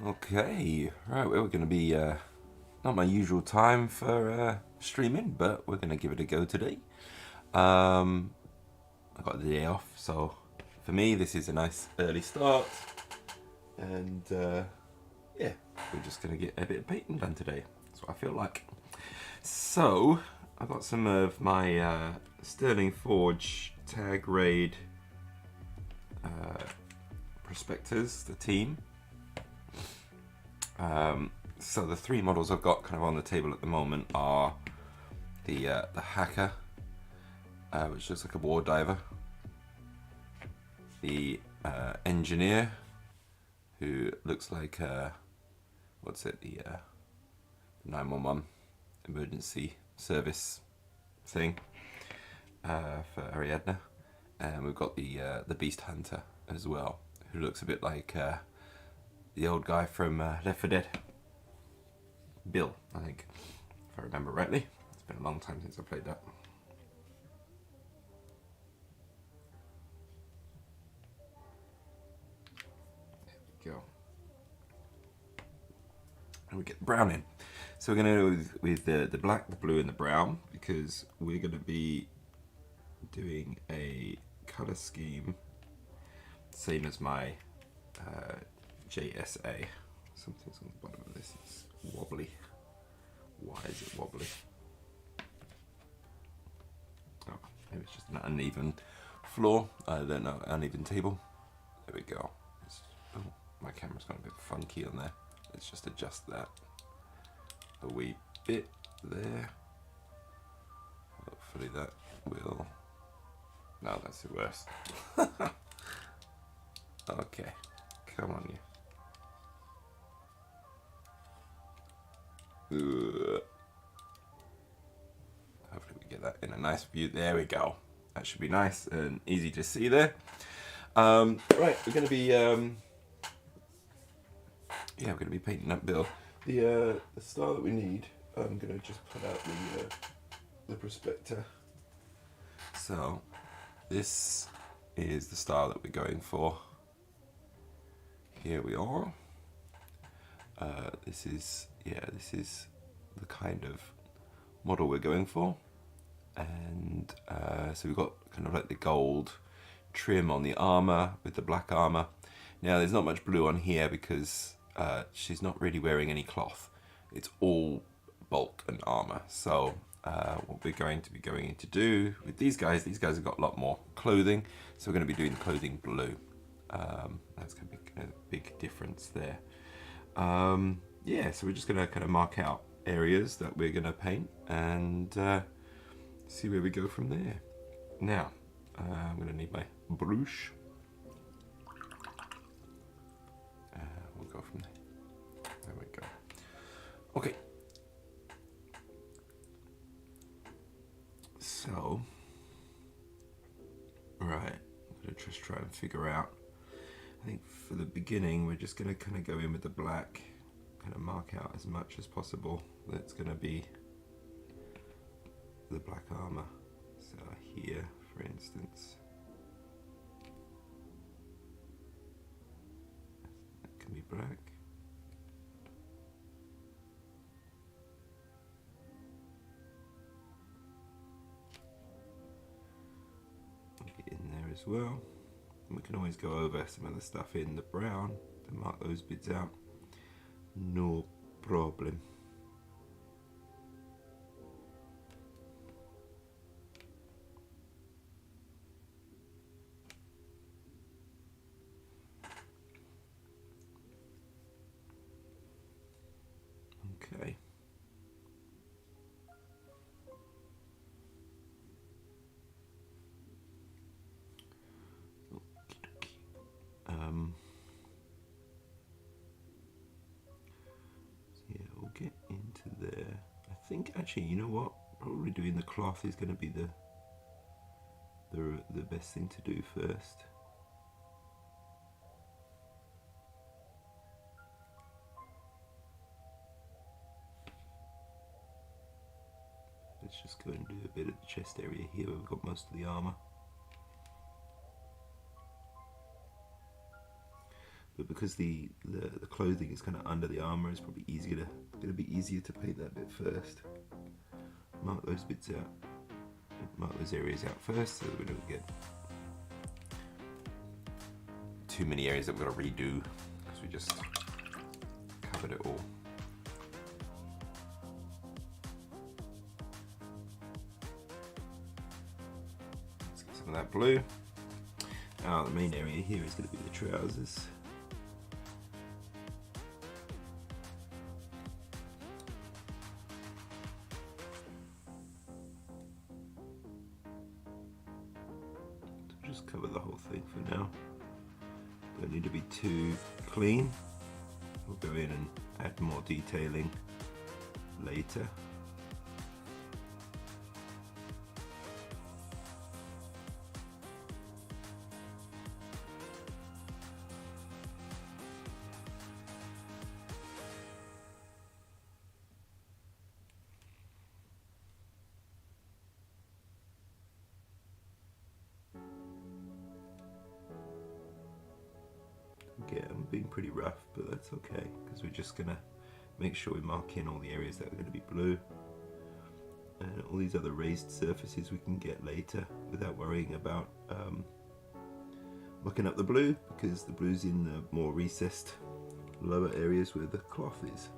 Okay, right, well, we're going to be not my usual time for streaming, but we're going to give it a go today. I got the day off, so for me, this is a nice early start, and yeah, we're just going to get a bit of painting done today. That's what I feel like. So, I got some of my Sterling Forge Tag Raid prospectors, the team. So the three models I've got kind of on the table at the moment are the Hacker, which looks like a war diver, the Engineer, who looks like what's it, the 911 emergency service thing for Ariadne, and we've got the Beast Hunter as well, who looks a bit like the old guy from Left 4 Dead. Bill, I think, if I remember rightly. It's been a long time since I played that. There we go. And we get brown in. So we're going to go with the black, the blue, and the brown, because we're going to be doing a colour scheme same as my JSA. Something's on the bottom of this. It's wobbly. Why is it wobbly? Oh, maybe it's just an uneven floor. I don't know, uneven table. There we go. Oh, my camera's got a bit funky on there. Let's just adjust that a wee bit there. Hopefully that will... No, that's the worst. Okay, come on you. Hopefully we get that in a nice view. There we go. That should be nice and easy to see there. Right, we're going to be we're going to be painting that bill. The style that we need, I'm going to just put out the prospector. So this is the style that we're going for. Here we are. This is the kind of model we're going for, and so we've got kind of like the gold trim on the armor with the black armor. Now there's not much blue on here because she's not really wearing any cloth. It's all bulk and armor. So what we're going to be going in to do with these guys have got a lot more clothing, so we're going to be doing the clothing blue. That's going to be a big difference there. Yeah, so we're just going to kind of mark out areas that we're going to paint and see where we go from there. Now, I'm going to need my brush. We'll go from there. There we go. Okay. So, right, I'm going to just try and figure out. I think for the beginning, we're just going to kind of go in with the black, kind of mark out as much as possible. That's going to be the black armor. So here, for instance, that can be black. Get in there as well. And we can always go over some of the stuff in the brown to mark those bits out. No problem. Okay. Yeah, we'll get into there. I think actually, you know what? Probably doing the cloth is going to be the best thing to do first. Let's just go and do a bit of the chest area here where we've got most of the armor. but because the clothing is kind of under the armor, it's probably gonna be easier to paint that bit first. Mark those bits out. Mark those areas out first so that we don't get too many areas that we've got to redo because we just covered it all. Let's get some of that blue. Now the main area here is going to be the trousers. Just cover the whole thing for now. Don't need to be too clean. We'll go in and add more detailing later. Okay, I'm being pretty rough, but that's okay because we're just gonna make sure we mark in all the areas that are going to be blue, and all these other raised surfaces we can get later without worrying about mucking up the blue, because the blue's in the more recessed lower areas where the cloth is.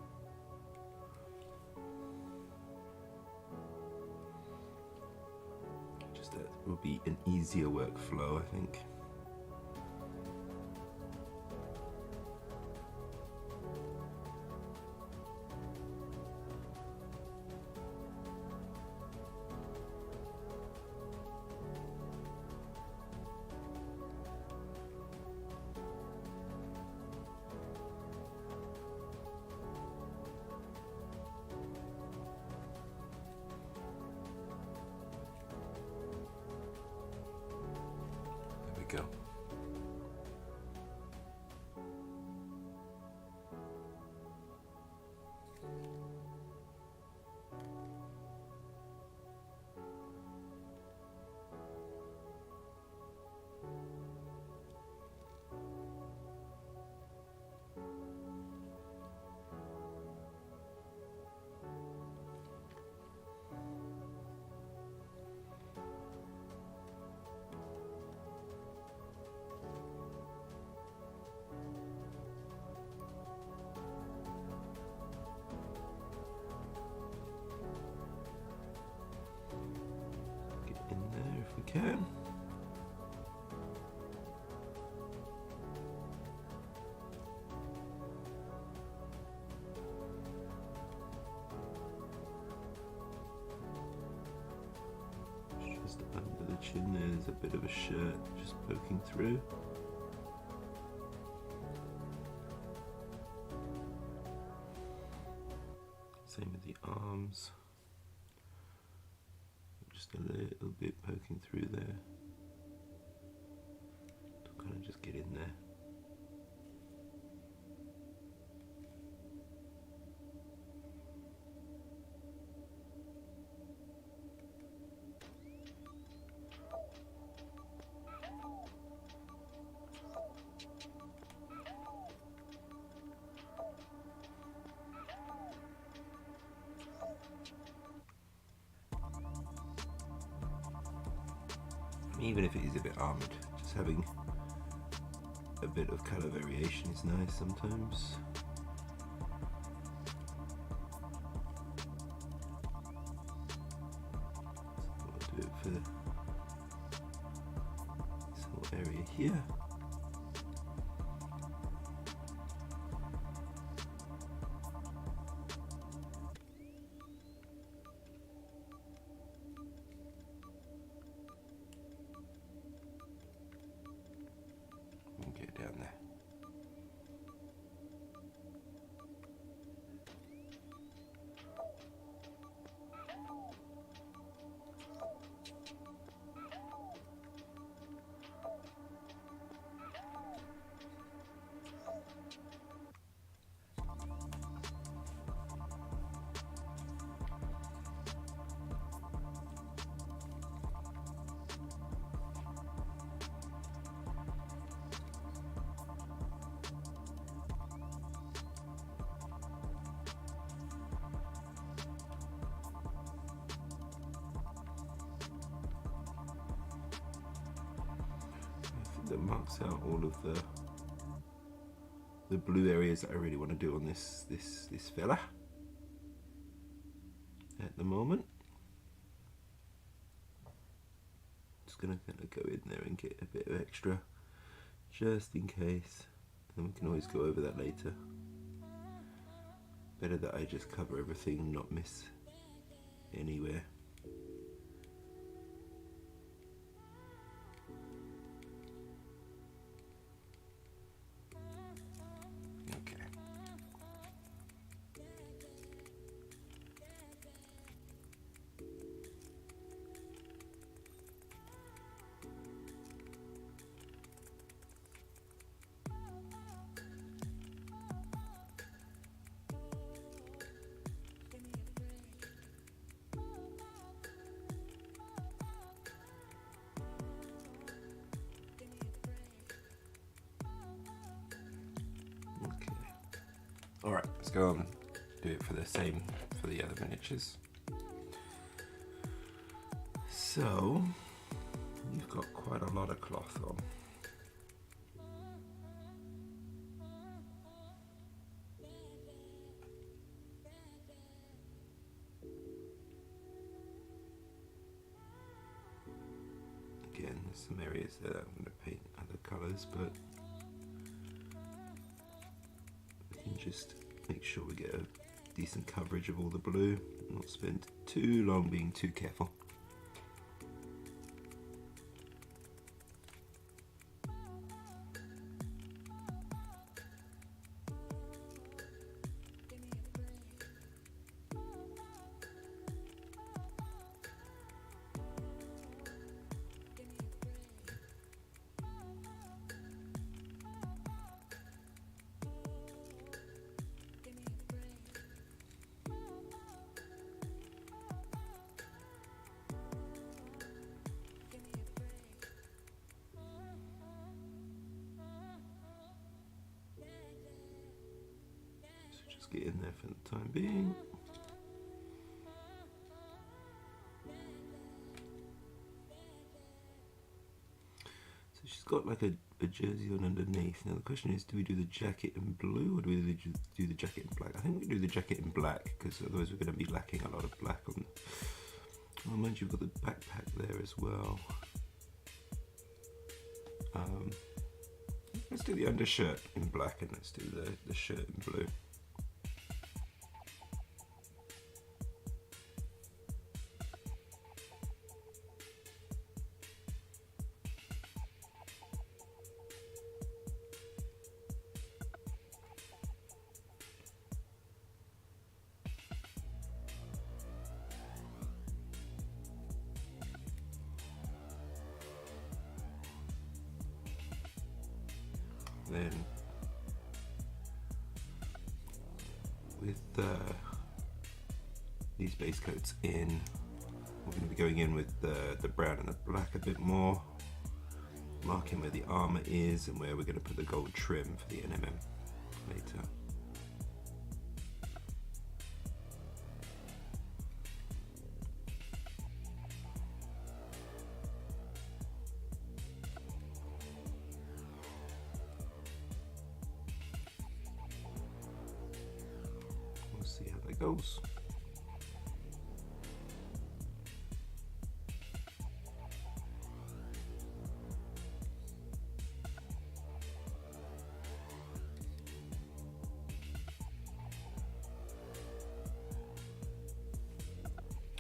Just that will be an easier workflow, I think. Go. If we can. Just under the chin there's a bit of a shirt just poking through. Same with the arms. Just a little bit poking through there to kind of just get in there. Even if it is a bit armoured, just having a bit of colour variation is nice sometimes. So I'll do it for this whole area here. Get down there. that marks out all of the blue areas that I really want to do on this fella at the moment. Just gonna kind of go in there and get a bit of extra just in case, and we can always go over that later. Better that I just cover everything and not miss anywhere. Alright, let's go on and do it for the same for the other miniatures. So, you've got quite a lot of cloth on. Again, there's some areas that I'm going to paint other colours, but just make sure we get a decent coverage of all the blue, not spend too long being too careful. Get in there for the time being. So she's got like a jersey on underneath. Now the question is, do we do the jacket in blue or do we do the jacket in black? I think we do the jacket in black because otherwise we're going to be lacking a lot of black on. Oh, mind you, we've got the backpack there as well. Let's do the undershirt in black and let's do the shirt in blue. Then with these base coats in, we're going to be going in with the brown and the black a bit more, marking where the armour is and where we're going to put the gold trim for the NMM later. See how that goes.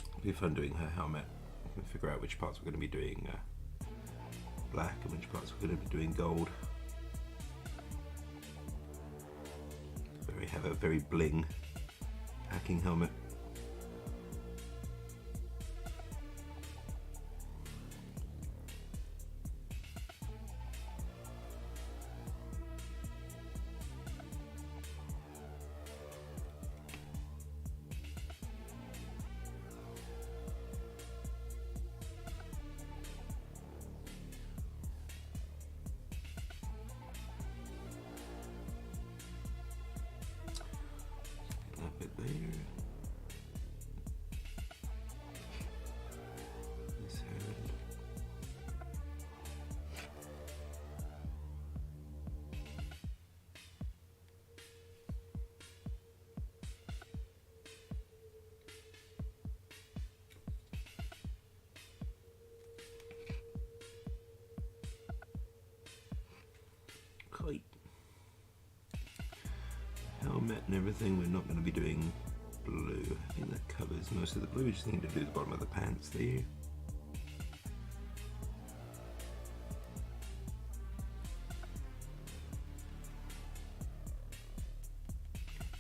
It'll be fun doing her helmet. We can figure out which parts we're going to be doing black and which parts we're going to be doing gold. Have a very bling hacking helmet. helmet and everything, we're not going to be doing blue. I think that covers most of the blue. We just need to do the bottom of the pants there.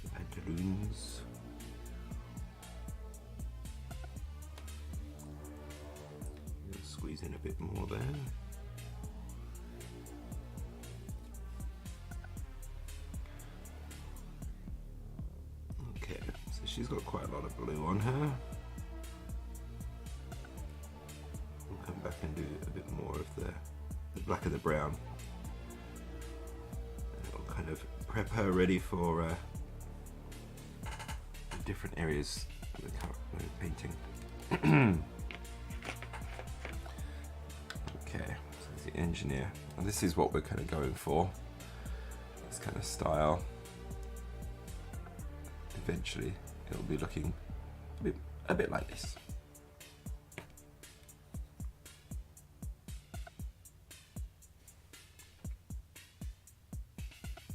The pantaloons. Squeeze in a bit more there. Okay, so she's got quite a lot of blue on her. We'll come back and do a bit more of the black and the brown. And it'll kind of prep her ready for the different areas of the painting. Okay, so there's the engineer. And this is what we're kind of going for. This kind of style. Eventually, it'll be looking a bit like this.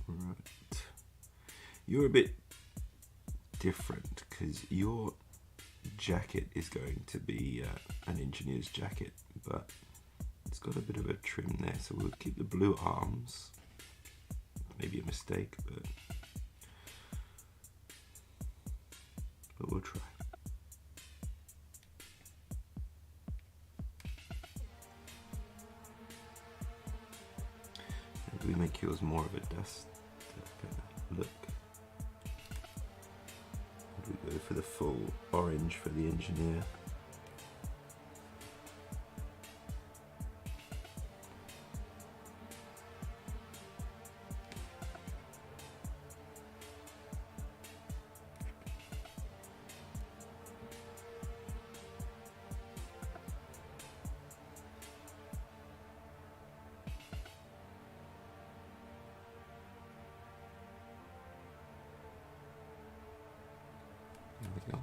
Right. You're a bit different because your jacket is going to be an engineer's jacket, but it's got a bit of a trim there, so we'll keep the blue arms. Maybe a mistake, but we'll try. Maybe we make yours more of a dust kind of look. And we go for the full orange for the engineer. There we go.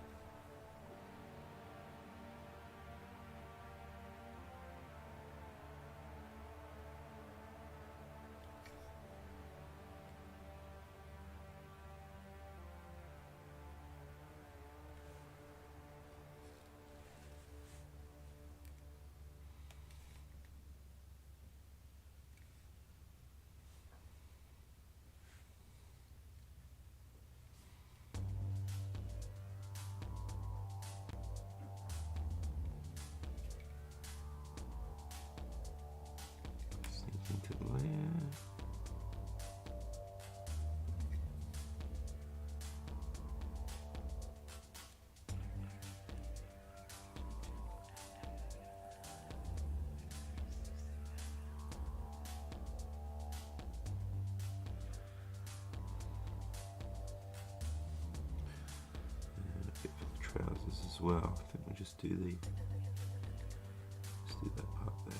Into the layer. And a bit for the trousers as well. I think we'll just do that part there.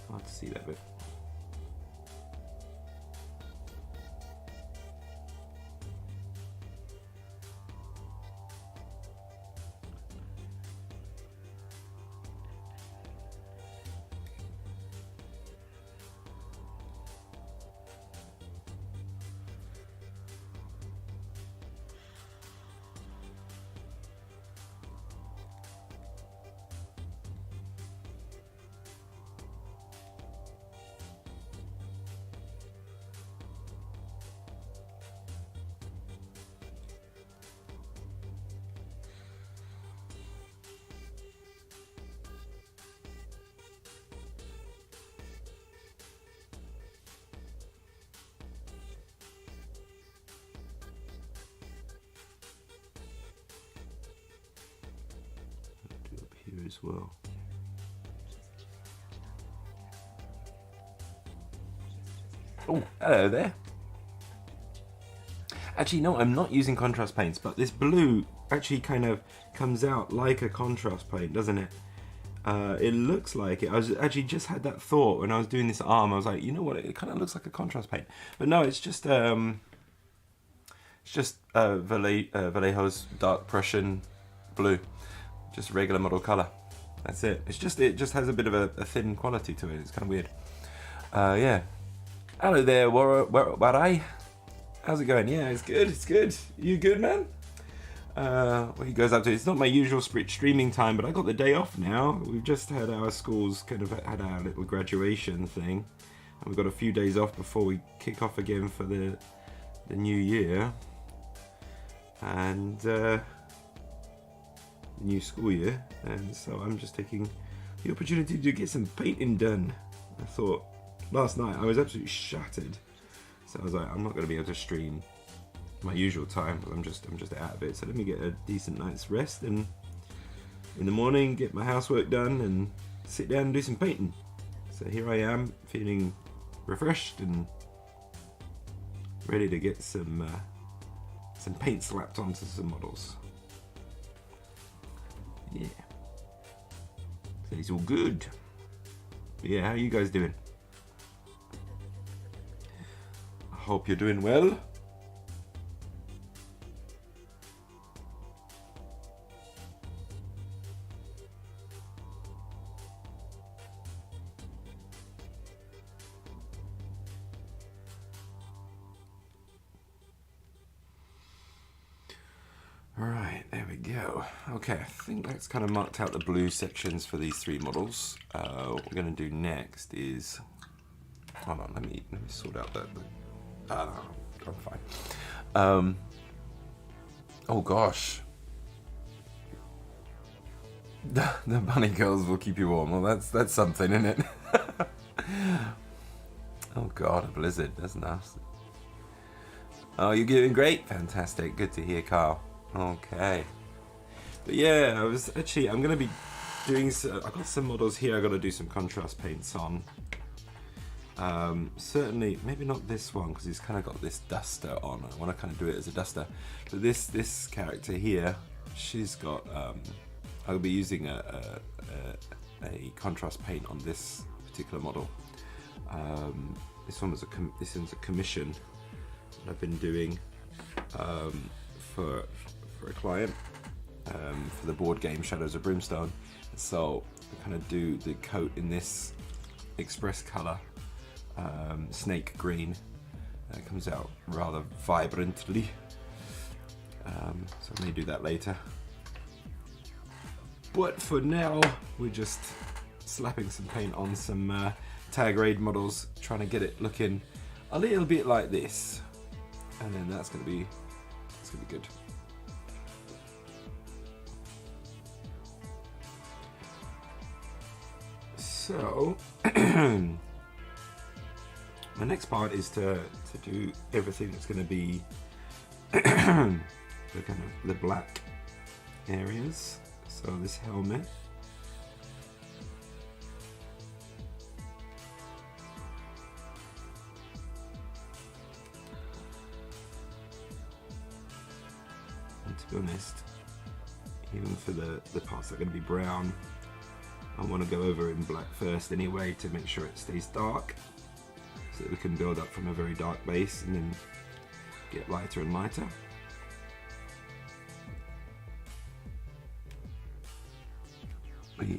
Hard to see that bit. As well. Oh, hello there. Actually, no, I'm not using contrast paints, but this blue actually kind of comes out like a contrast paint, doesn't it? It looks like it. I was actually just had that thought when I was doing this arm. I was like, you know what? It kind of looks like a contrast paint, but no, it's just Vallejo's dark Prussian blue, just regular model color. That's it. It just has a bit of a thin quality to it. It's kind of weird. Yeah. Hello there, Warai. How's it going? Yeah, it's good. It's good. You good, man? What he goes up to? It's not my usual streaming time, but I got the day off now. We've just had our schools kind of had our little graduation thing, and we've got a few days off before we kick off again for the new year and new school year. And so I'm just taking the opportunity to get some painting done. I thought last night I was absolutely shattered, so I was like, I'm not going to be able to stream my usual time because I'm just out of it. So let me get a decent night's rest and in the morning get my housework done and sit down and do some painting. So here I am, feeling refreshed and ready to get some paint slapped onto some models. Yeah, so it's all good. But yeah, how are you guys doing? I hope you're doing well. Alright, there we go. Okay, I think that's kind of marked out the blue sections for these three models. What we're going to do next is... Hold on, let me sort out that. I'm fine. Oh gosh. The bunny girls will keep you warm. Well, that's something, isn't it? Oh god, a blizzard. That's nasty. Oh, you're doing great. Fantastic. Good to hear, Carl. Okay. But yeah, I'm going to be doing I've got some models here I've got to do some contrast paints on. Certainly, maybe not this one because he's kind of got this duster on. I want to kind of do it as a duster. So this character here, she's got, I'll be using a contrast paint on this particular model. This one's a commission that I've been doing for a client for the board game Shadows of Brimstone. So I kind of do the coat in this express color, snake green. It comes out rather vibrantly. So I may do that later. But for now, we're just slapping some paint on some tag raid models, trying to get it looking a little bit like this, and then that's gonna be good. So my next part is to do everything that's going to be the kind of the black areas. So this helmet, and to be honest, even for the parts that are going to be brown, I want to go over in black first anyway to make sure it stays dark, so that we can build up from a very dark base and then get lighter and lighter. Yeah.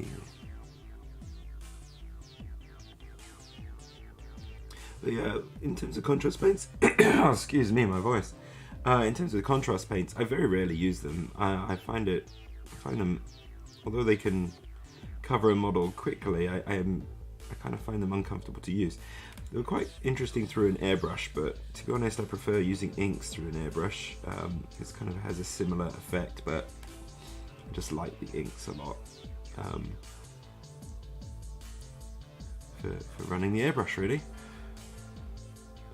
But yeah, in terms of contrast paints, oh, excuse me, my voice. In terms of the contrast paints, I very rarely use them. I find them, although they can cover a model quickly, I kind of find them uncomfortable to use. They were quite interesting through an airbrush, but to be honest, I prefer using inks through an airbrush. It kind of has a similar effect, but I just like the inks a lot for running the airbrush, really.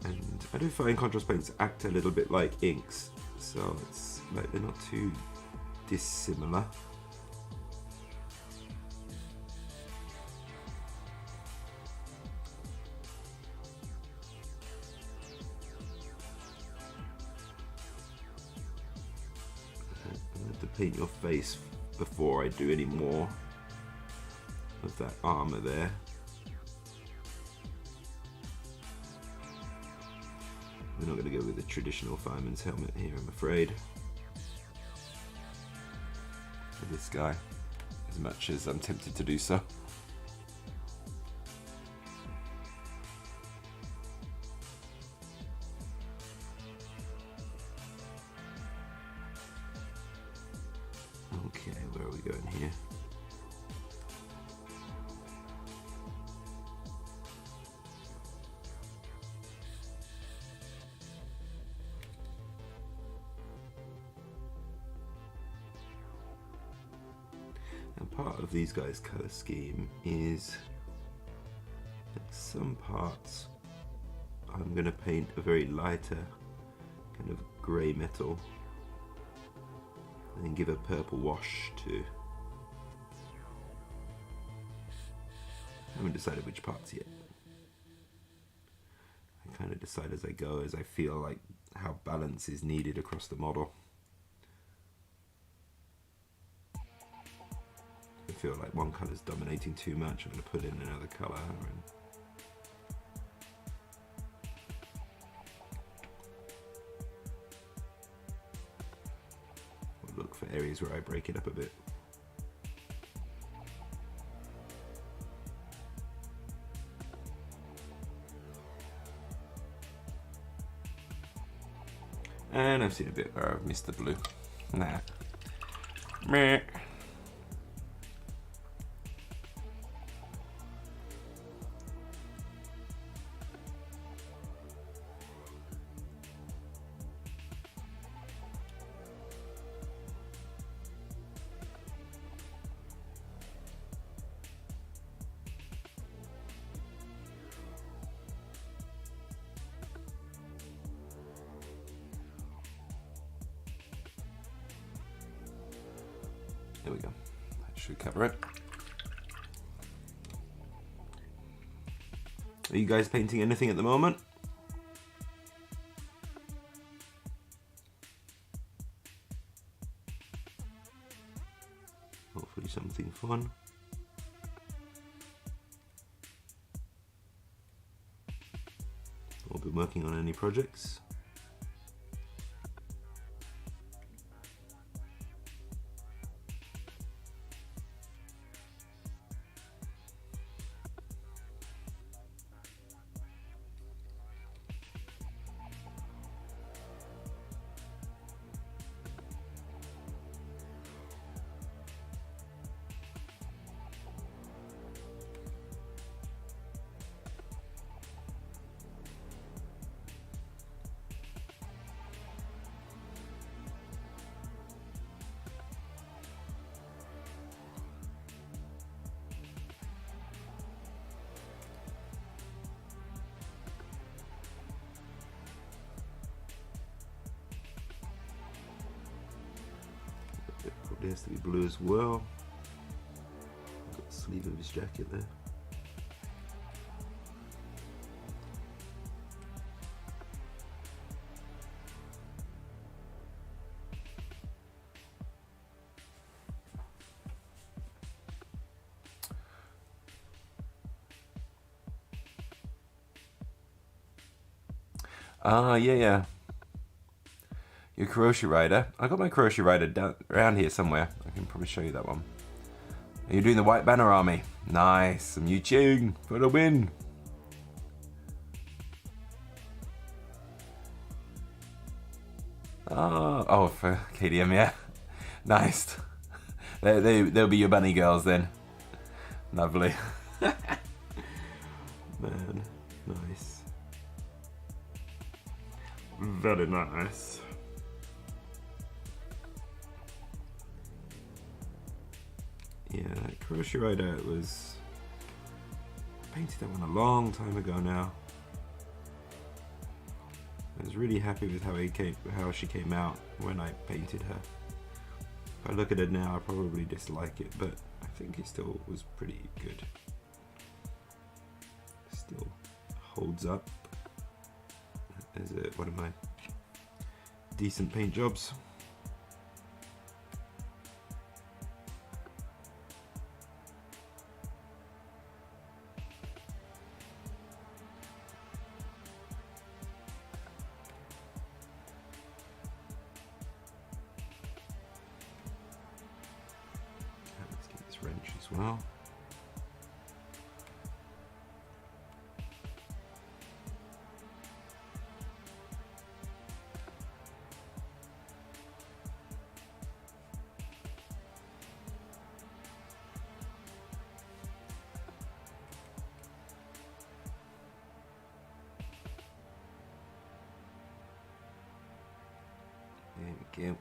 And I do find contrast paints act a little bit like inks, so it's like they're not too dissimilar. paint your face before I do any more of that armor there. We're not going to go with the traditional fireman's helmet here, I'm afraid, for this guy, as much as I'm tempted to do so. Okay, where are we going here? And part of these guys' colour scheme is that some parts I'm going to paint a very lighter kind of grey metal and then give a purple wash to. I haven't decided which parts yet. I kind of decide as I go, as I feel like how balance is needed across the model. I feel like one colour is dominating too much, I'm going to put in another colour. We'll look for areas where I break it up a bit. And I've seen a bit where I've missed the blue. Nah. Meh. There we go. That should cover it. Are you guys painting anything at the moment? Hopefully something fun. Or been working on any projects? It probably has to be blue as well. Got the sleeve of his jacket there. Ah, yeah. Your Kuroshi Rider. I got my Kuroshi Rider down around here somewhere. I can probably show you that one. Are you doing the White Banner Army? Nice. Some Yu Ching for the win. Oh, for KDM, yeah. Nice. They'll be your bunny girls then. Lovely. Man, nice. Very nice. Yeah, that Kuroshi Rider was... I painted that one a long time ago now. I was really happy with how she came out when I painted her. If I look at it now, I probably dislike it, but I think it still was pretty good. Still holds up as one of my decent paint jobs. wrench as well. There we go.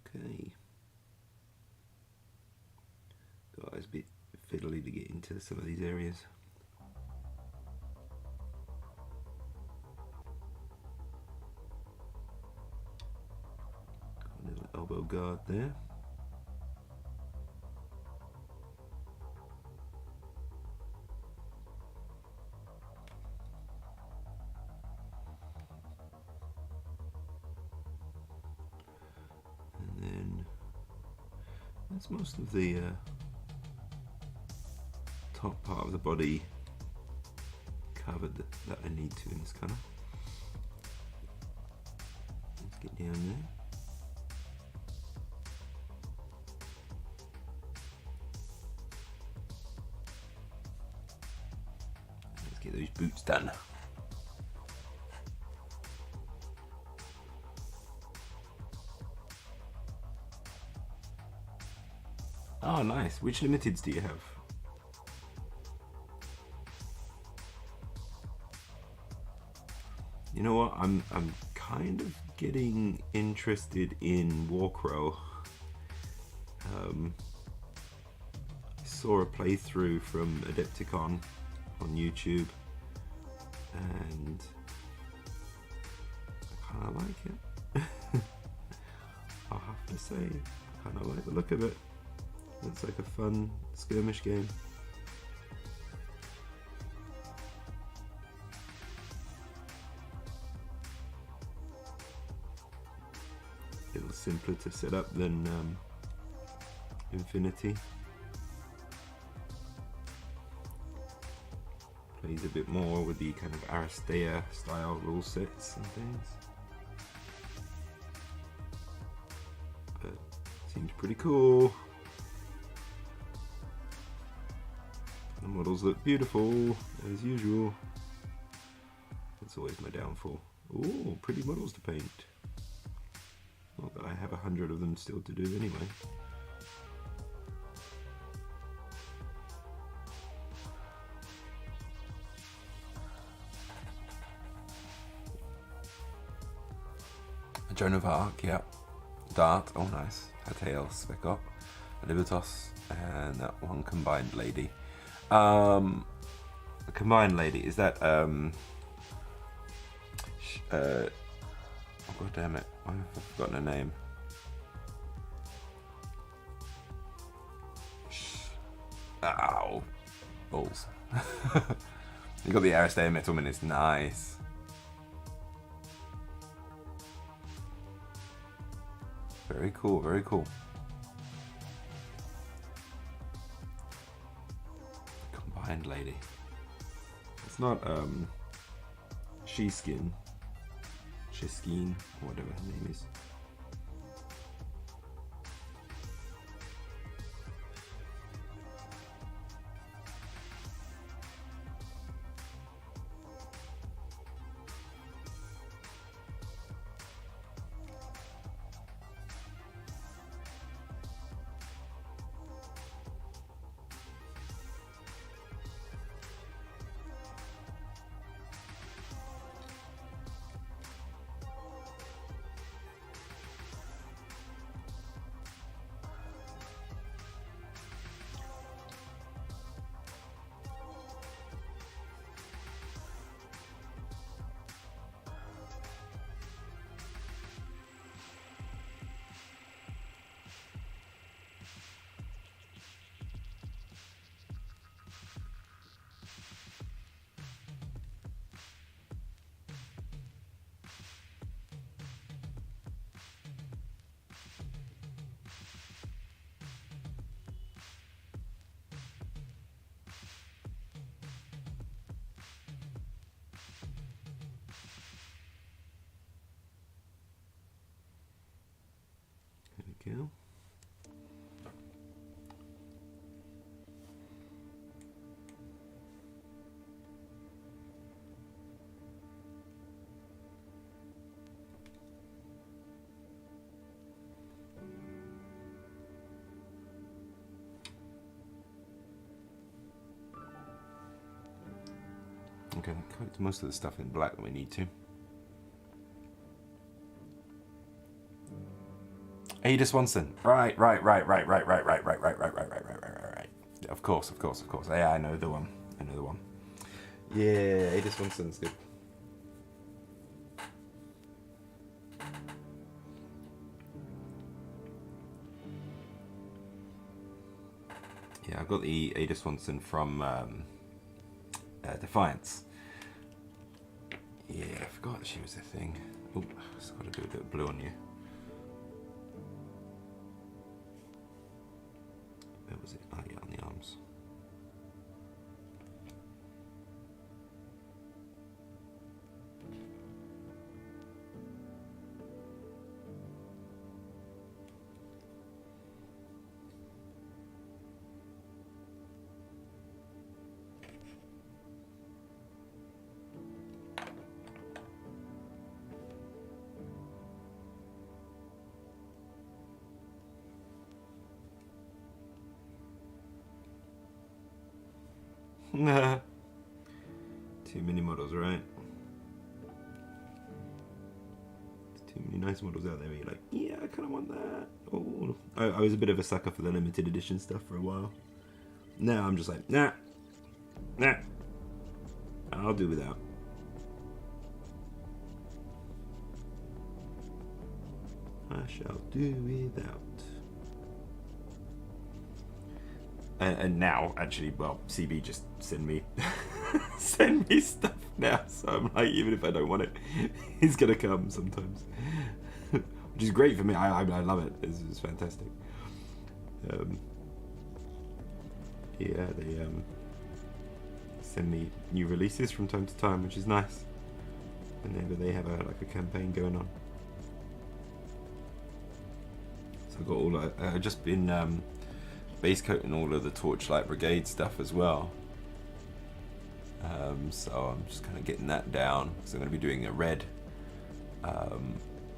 Okay. God, it's a bit fiddly to get into some of these areas. Got a little elbow guard there. And then that's most of the top part of the body covered that I need to in this colour. Let's get down there. Let's get those boots done. Oh, nice. Which limiteds do you have? You know what? I'm kind of getting interested in Warcrow. I saw a playthrough from Adepticon on YouTube, and I kind of like it. I'll have to say, I kind of like the look of it. It's like a fun skirmish game. A little simpler to set up than Infinity. Plays a bit more with the kind of Aristea style rule sets and things. But seems pretty cool. The models look beautiful, as usual. That's always my downfall. Ooh, pretty models to paint. Not that I have 100 of them still to do anyway. Joan of Arc, yeah. Dart, oh nice. Hatael, Spec Op, Libertos, and that one Combined Lady. The Combined Lady, is that oh god damn it, I've forgotten her name. Ow, balls. You got the Aristea Metalman, it's nice. Very cool, very cool. Combined Lady. It's not She-Skin, or whatever her name is. go. Okay, coat most of the stuff in black that we need to. Ada Swanson. Right. Of course. Yeah, I know the one. Yeah, Ada Swanson's good. Yeah, I got the Ada Swanson from Defiance. Yeah, I forgot she was a thing. Oh, just got to do a bit of blue on you. Where was it? Oh yeah, on the arms. Nah. Too many models, right? There's too many nice models out there where you're like, yeah, I kind of want that. Oh, I was a bit of a sucker for the limited edition stuff for a while. Now I'm just like, nah. I'll do without. I shall do without. And now, actually, well, CB just send me stuff now. So I'm like, even if I don't want it, he's gonna come sometimes, which is great for me. I love it. It's fantastic. Yeah, they send me new releases from time to time, which is nice. Whenever they have a campaign going on. So I've got all I've just been base coating all of the Torchlight Brigade stuff as well. So I'm just kind of getting that down because I'm going to be doing a red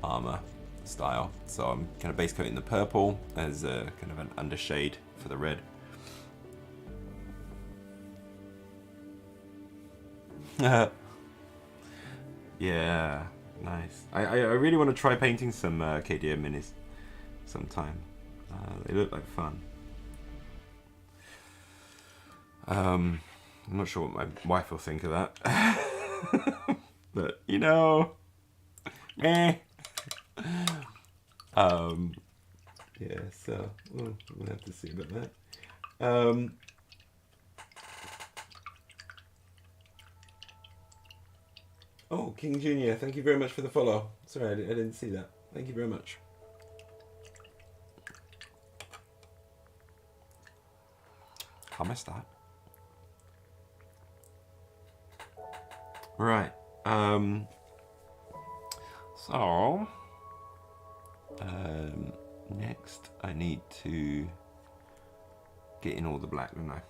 armor style. So I'm kind of base coating the purple as a kind of an undershade for the red. Yeah, nice. I really want to try painting some KDM minis sometime. They look like fun. I'm not sure what my wife will think of that. But, you know, yeah, so we'll have to see about that. Oh, King Jr., thank you very much for the follow. Sorry, I didn't see that. Thank you very much. How messed that? Right. So next I need to get in all the black, don't I?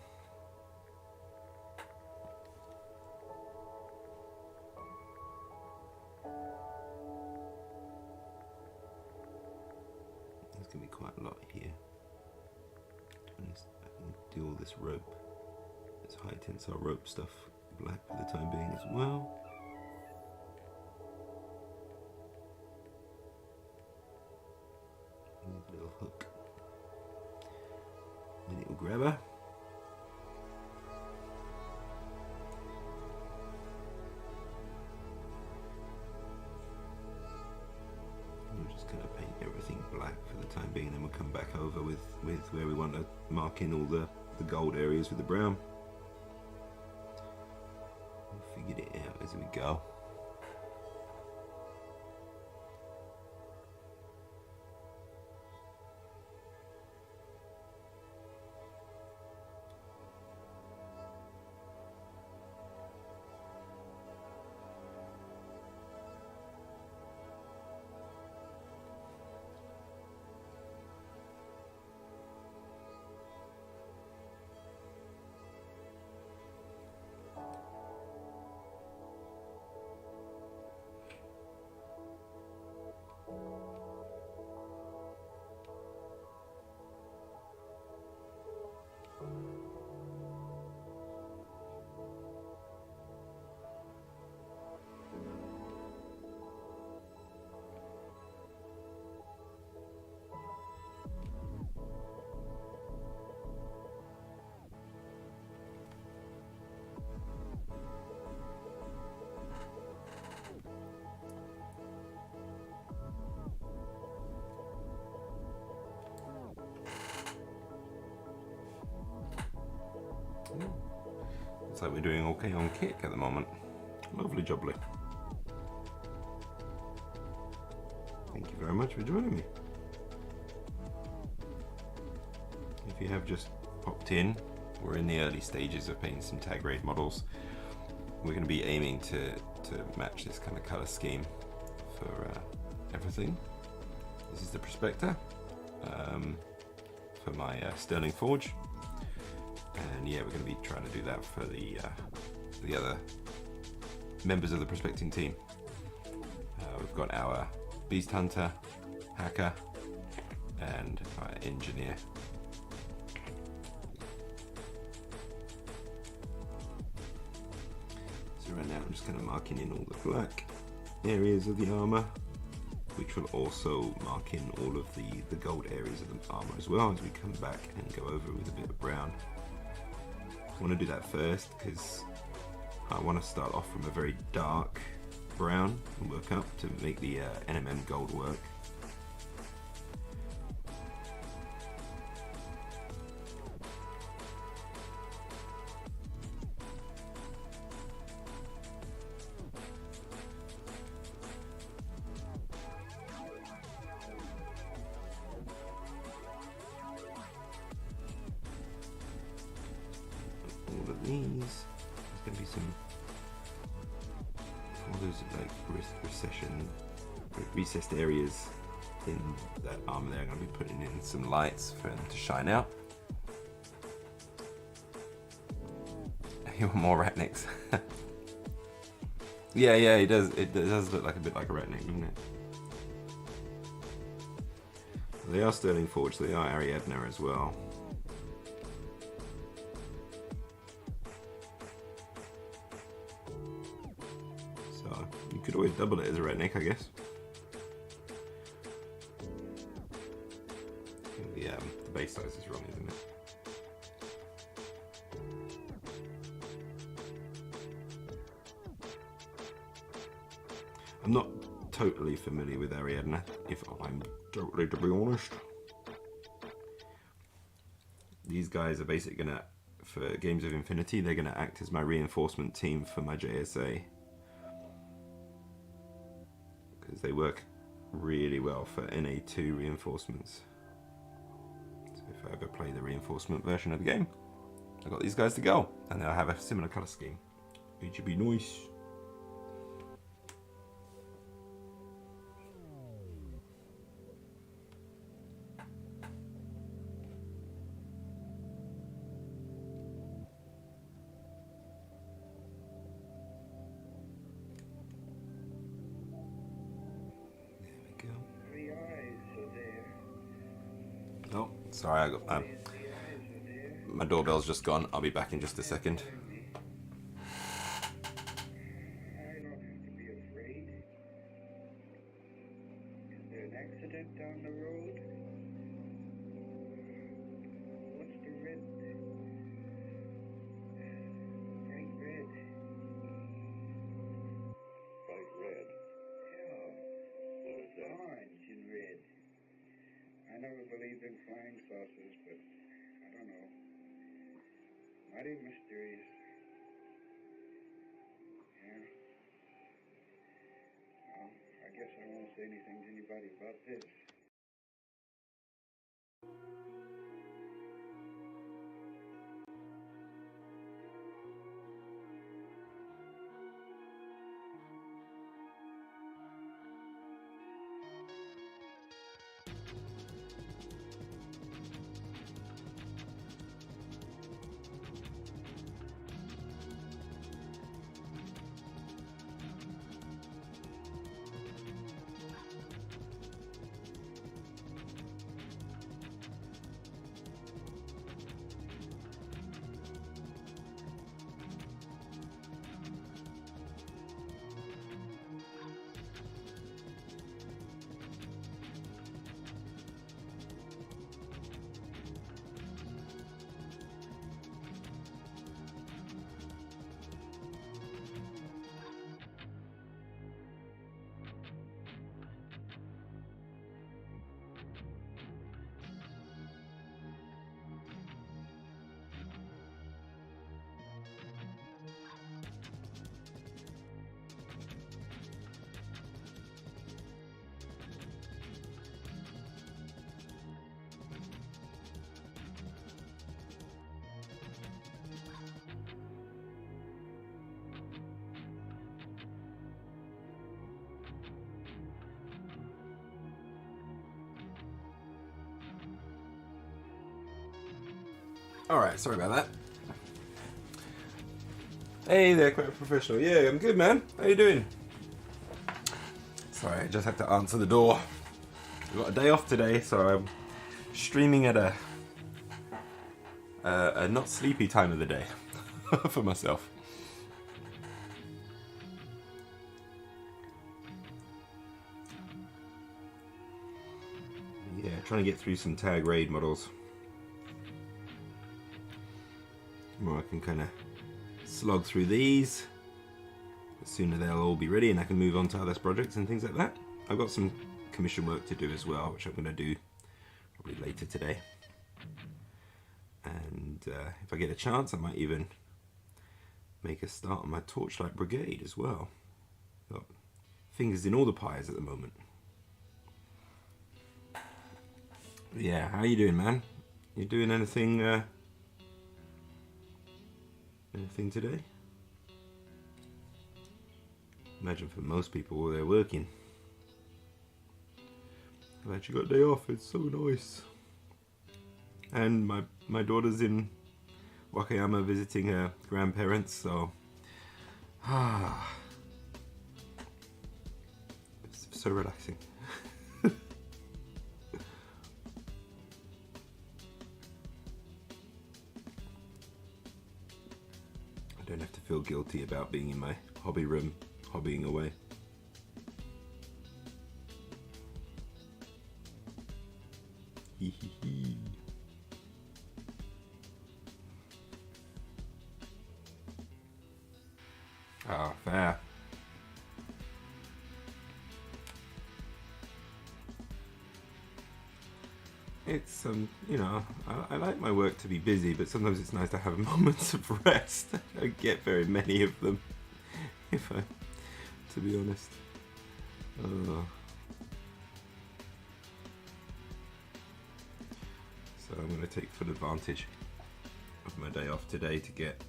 There's gonna be quite a lot here. I can do all this rope, this high tensile rope stuff black for the time being as well. Little hook, a little grabber. We'll just kind of paint everything black for the time being, and then we'll come back over with where we want to mark in all the gold areas with the brown. We'll figure it out as we go. Looks like we're doing okay on kick at the moment. Lovely jubbly. Thank you very much for joining me. If you have just popped in, we're in the early stages of painting some tag raid models. We're going to be aiming to match this kind of color scheme for everything. This is the Prospector for my Sterling Forge, and yeah, we're going to be trying to do that for the other members of the prospecting team. We've got our Beast Hunter, Hacker, and our Engineer. So right now I'm just kind of marking in all the black areas of the armor, which will also mark in all of the gold areas of the armor as well as we come back and go over with a bit of brown. I want to do that first because I want to start off from a very dark brown and work up to make the NMM gold work. All of these, there's going to be some, all those like recessed areas in that armor there. I'm going to be putting in some lights for them to shine out. You want more ratniks? Yeah, it does. It does look like a bit like a ratnik, doesn't it? They are Sterling Forge. They are Ariadna as well. So you could always double it as a ratnik, I guess. The base size is wrong, isn't it? I'm not totally familiar with Ariadna, if I'm totally to be honest. These guys are basically gonna, for Games of Infinity, they're gonna act as my reinforcement team for my JSA. Because they work really well for NA2 reinforcements. So if I ever play the reinforcement version of the game, I've got these guys to go, and they'll have a similar colour scheme. It should be nice. Oh, sorry, I got my doorbell's just gone. I'll be back in just a second. I don't have to be afraid. Is there an accident down the road? What's the red? Bright red. Bright red? Yeah. What is that? Orange and red. I never believed in flying saucers, but I don't know. Mighty mysterious. Yeah. Well, I guess I won't say anything to anybody about this. Alright, sorry about that. Hey there, quite professional. Yeah, I'm good, man. How you doing? Sorry, I just had to answer the door. I've got a day off today, so I'm streaming at a not sleepy time of the day for myself. Yeah, trying to get through some tag raid models. More I can kind of slog through these. The sooner they'll all be ready and I can move on to other projects and things like that. I've got some commission work to do as well, which I'm going to do probably later today. And if I get a chance, I might even make a start on my Torchlight Brigade as well. Got fingers in all the pies at the moment. Yeah, how you doing, man? You doing anything anything today? Imagine for most people they're working. I've actually got a day off, it's so nice. And my daughter's in Wakayama visiting her grandparents, so it's so relaxing. I don't have to feel guilty about being in my hobby room, hobbying away. Hee hee hee. Ah, fair. It's you know, I like my work to be busy, but sometimes it's nice to have moments of rest. I don't get very many of them, to be honest. So I'm going to take full advantage of my day off today to get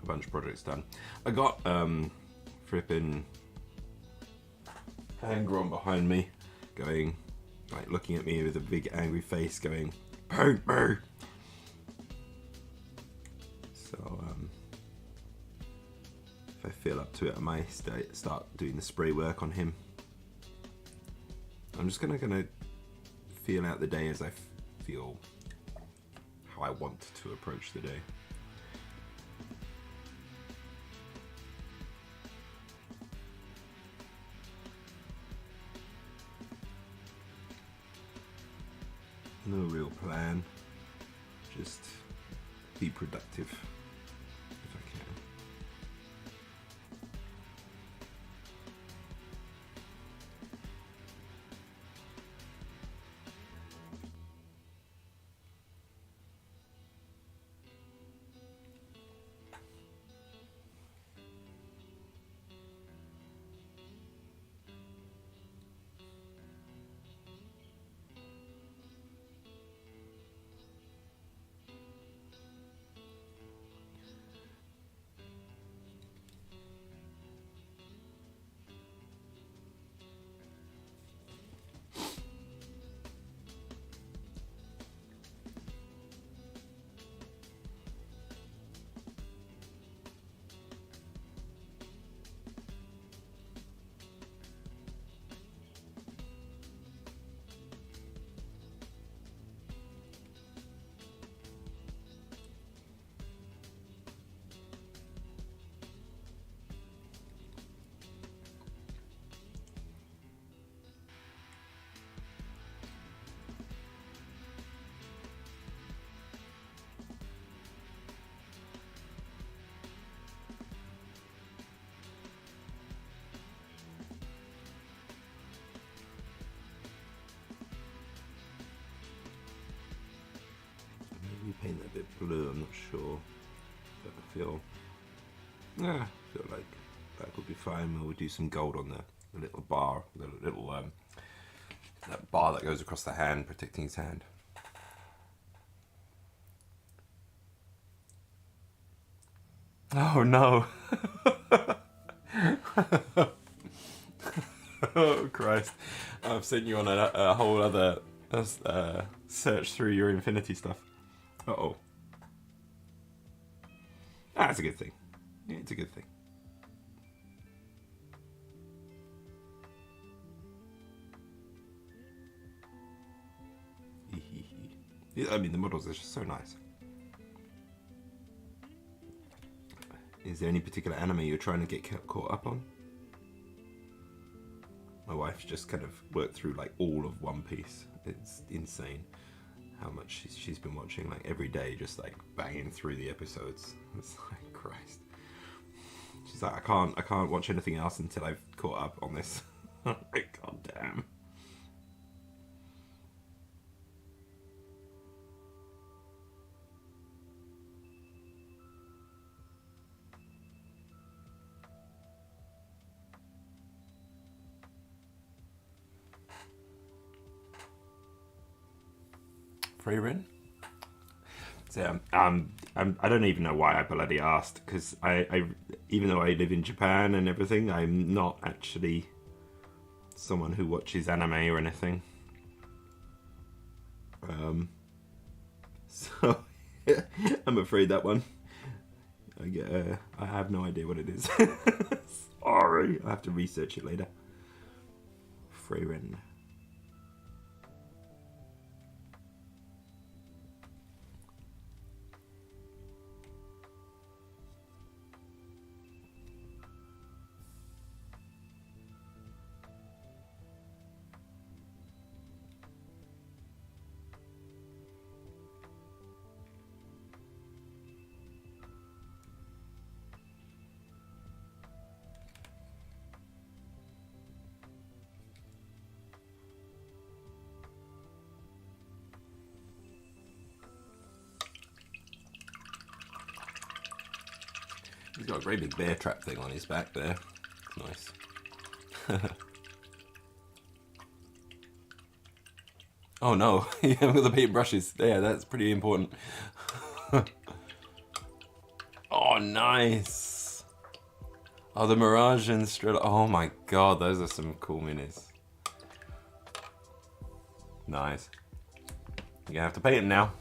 a bunch of projects done. I got frippin' Angron behind me, going, like, looking at me with a big angry face, going, "Paint me!" So if I feel up to it, I might start doing the spray work on him. I'm just gonna feel out the day as I feel how I want to approach the day. No real plan, just be productive if I can. Paint that a bit blue, I'm not sure, but I feel like that would be fine. We'll do some gold on the little bar, the little that bar that goes across the hand, protecting his hand. Oh no! Oh Christ! I've sent you on a whole other search through your Infinity stuff. Uh-oh. That's a good thing. Yeah, it's a good thing. I mean, the models are just so nice. Is there any particular anime you're trying to get caught up on? My wife's just kind of worked through like all of One Piece. It's insane how much she's been watching, like every day, just like banging through the episodes. It's like, Christ. She's like, I can't watch anything else until I've caught up on this. Like, God damn. Freyrin? So I don't even know why I bloody asked, because I even though I live in Japan and everything, I'm not actually someone who watches anime or anything. So I'm afraid that one. I have no idea what it is. Sorry, I have to research it later. Freyrin. He's got a great big bear trap thing on his back there. Nice. Oh no, you haven't got the paint brushes. Yeah, that's pretty important. Oh, nice. Oh, the Mirage and Strela. Oh my god, those are some cool minis. Nice. You're gonna have to paint them now.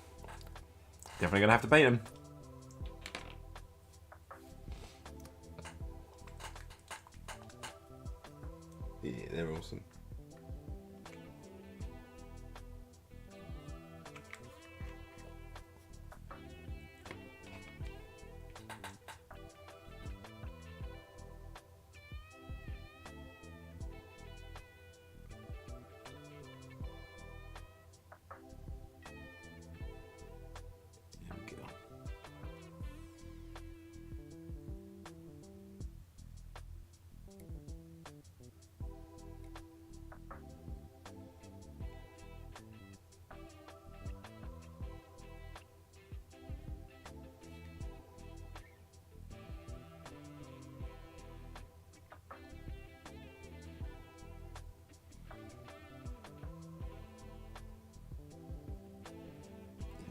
Definitely gonna have to paint them. Yeah, they're awesome. There we go.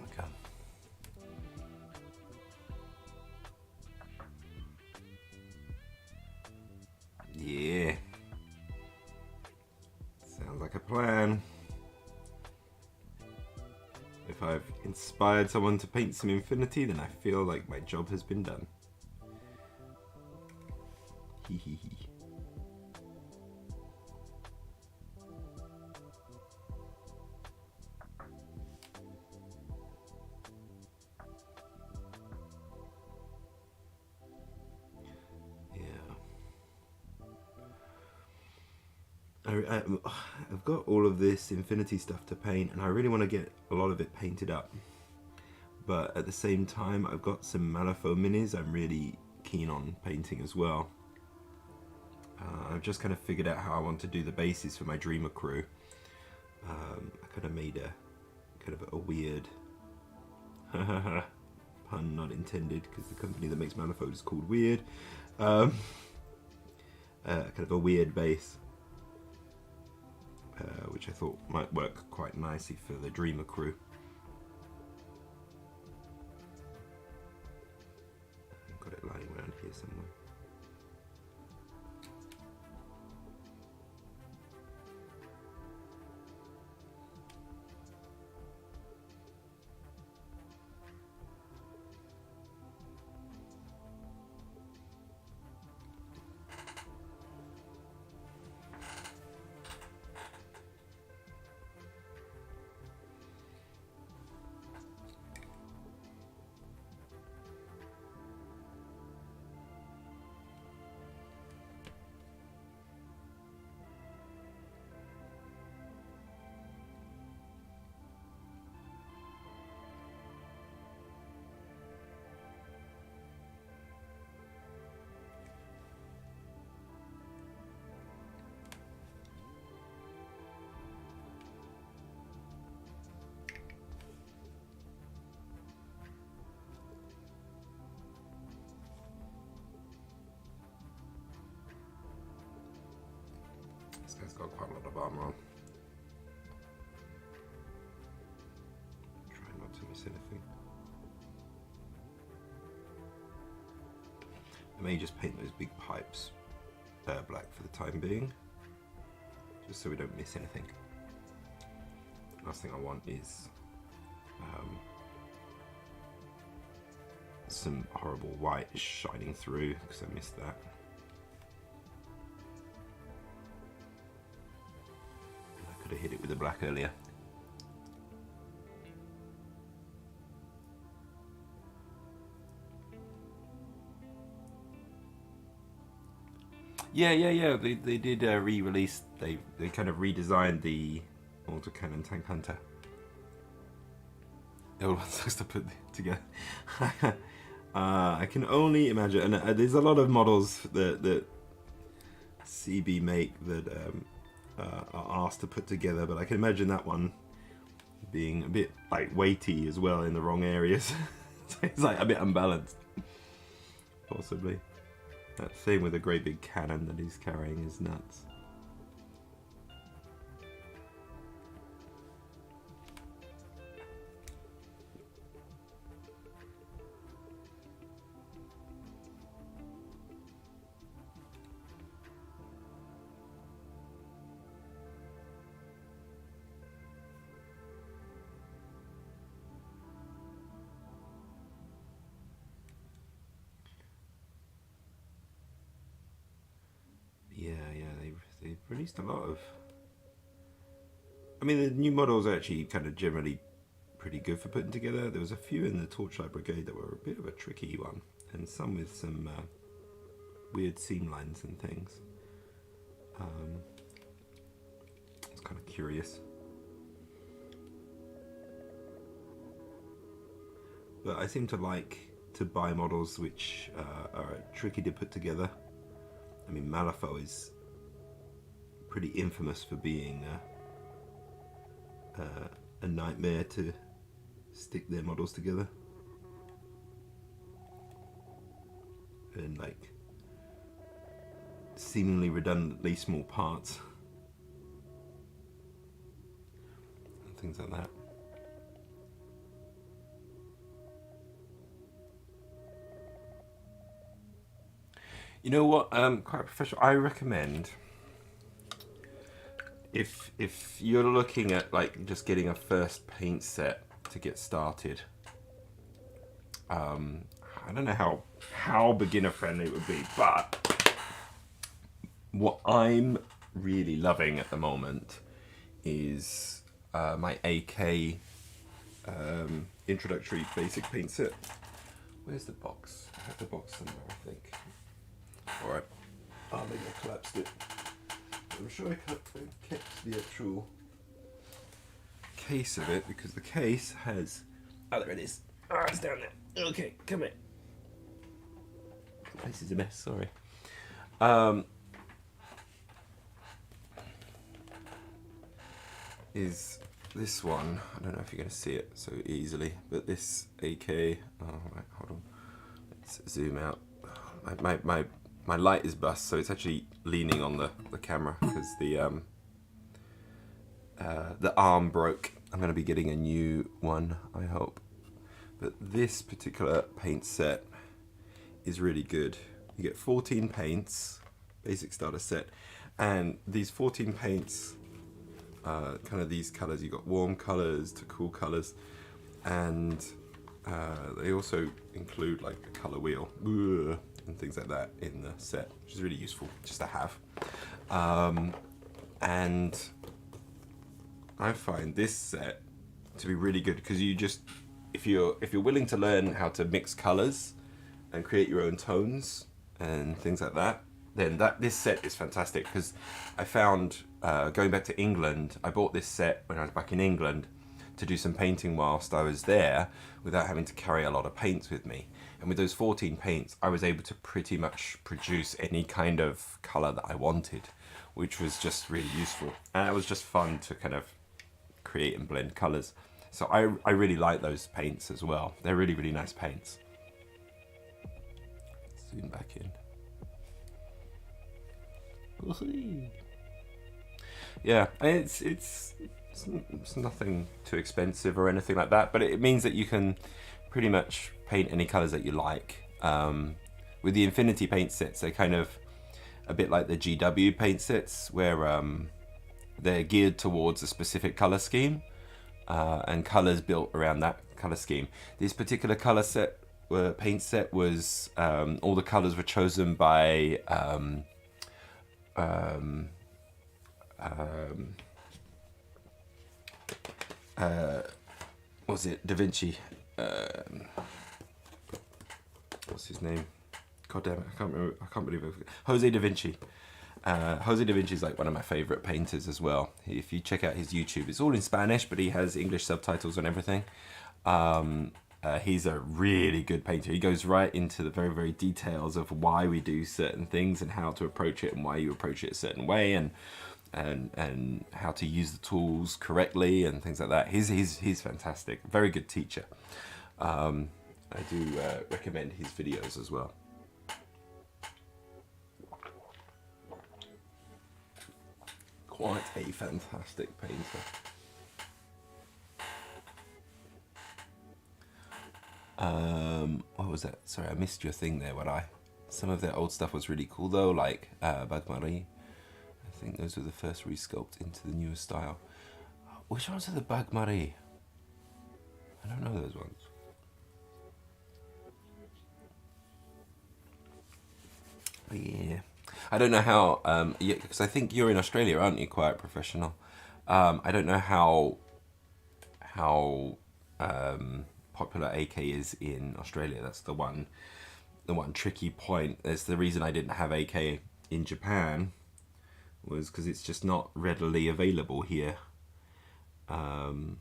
Okay. Yeah. Sounds like a plan. If I've inspired someone to paint some infinity, then I feel like my job has been done. Hee hee hee. I've got all of this infinity stuff to paint, and I really want to get a lot of it painted up. But at the same time, I've got some Malifaux minis I'm really keen on painting as well. I've just kind of figured out how I want to do the bases for my Dreamer crew. I kind of made a kind of a weird pun not intended, because the company that makes Malifaux is called Weird. Kind of a weird base. Which I thought might work quite nicely for the Dreamer crew. I've got it lying around here somewhere. It's got quite a lot of armor on. Try not to miss anything. I may just paint those big pipes black for the time being, just so we don't miss anything. Last thing I want is some horrible white shining through, because I missed that. I could have hit it with the black earlier. Yeah. They did re-release. They kind of redesigned the autocannon tank hunter. The old one sucks to put together. I can only imagine, and there's a lot of models that CB make that are asked to put together, but I can imagine that one being a bit like weighty as well in the wrong areas. So it's like a bit unbalanced, possibly. That thing with a great big cannon that he's carrying is nuts. They've released a lot of... I mean, the new models are actually kind of generally pretty good for putting together. There was a few in the Torchlight Brigade that were a bit of a tricky one, and some with some weird seam lines and things. It's kind of curious. But I seem to like to buy models which are tricky to put together. I mean, Malifaux is pretty infamous for being a nightmare to stick their models together, and like seemingly redundantly small parts and things like that. You know what? Quite professional. I recommend, if you're looking at like just getting a first paint set to get started, I don't know how beginner friendly it would be, but what I'm really loving at the moment is my AK introductory basic paint set. Where's the box? I have the box somewhere, I think. Alright. Oh, maybe I collapsed it. I'm sure I kept the actual case of it, because the case has... Oh, there it is. Oh, it's down there. Okay, come here. The place is a mess, sorry. Is this one. I don't know if you're going to see it so easily, but this AK... Oh, right, hold on. Let's zoom out. My light is bust, so it's actually leaning on the camera because the arm broke. I'm going to be getting a new one, I hope. But this particular paint set is really good. You get 14 paints, basic starter set, and these 14 paints, kind of these colours. You got warm colours to cool colours, and they also include like a colour wheel. And things like that in the set, which is really useful just to have. And I find this set to be really good because you just, if you're willing to learn how to mix colors and create your own tones and things like that, then this set is fantastic. Because I found going back to England, I bought this set when I was back in England to do some painting whilst I was there without having to carry a lot of paints with me. And with those 14 paints, I was able to pretty much produce any kind of color that I wanted, which was just really useful. And it was just fun to kind of create and blend colors. So I really like those paints as well. They're really, really nice paints. Zoom back in. Yeah, and it's nothing too expensive or anything like that, but it means that you can pretty much paint any colors that you like. With the Infinity paint sets, they're kind of a bit like the GW paint sets, where they're geared towards a specific color scheme, and colors built around that color scheme. This particular color set, paint set, was all the colors were chosen by was it Da Vinci? What's his name? God damn it, I can't remember. I can't believe it. Jose Da Vinci. Jose Da Vinci is like one of my favorite painters as well. If you check out his YouTube, it's all in Spanish, but he has English subtitles and everything. He's a really good painter. He goes right into the very, very details of why we do certain things and how to approach it and why you approach it a certain way and how to use the tools correctly and things like that. He's fantastic. Very good teacher. I do recommend his videos as well. Quite a fantastic painter. What was that? Sorry, I missed your thing there. Some of their old stuff was really cool though, like Bagmari. I think those were the first resculpt into the newer style. Which ones are the Bagmari? I don't know those ones. But yeah, I don't know how. Yeah, because I think you're in Australia, aren't you? Quite professional. I don't know how popular AK is in Australia. That's the one tricky point. That's the reason I didn't have AK in Japan, was because it's just not readily available here. And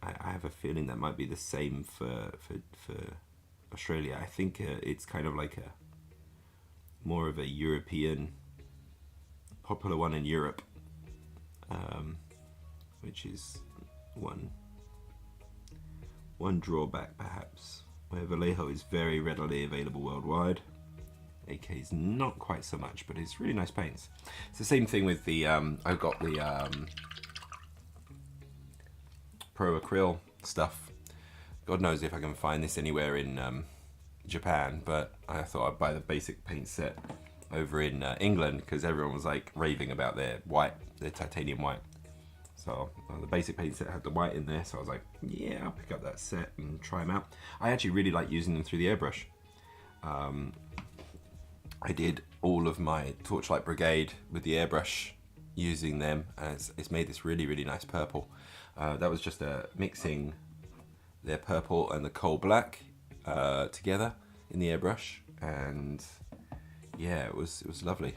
I have a feeling that might be the same for Australia. I think it's kind of like a more of a European popular one in Europe, which is one drawback perhaps, where Vallejo is very readily available worldwide. AK is not quite so much, but it's really nice paints. It's the same thing with the I've got the Pro Acryl stuff. God knows if I can find this anywhere in Japan, but I thought I'd buy the basic paint set over in England because everyone was like raving about their titanium white. So the basic paint set had the white in there, so I was like, yeah, I'll pick up that set and try them out. I actually really like using them through the airbrush. I did all of my Torchlight Brigade with the airbrush using them, and it's made this really, really nice purple. That was just mixing their purple and the coal black together in the airbrush, and yeah, it was lovely.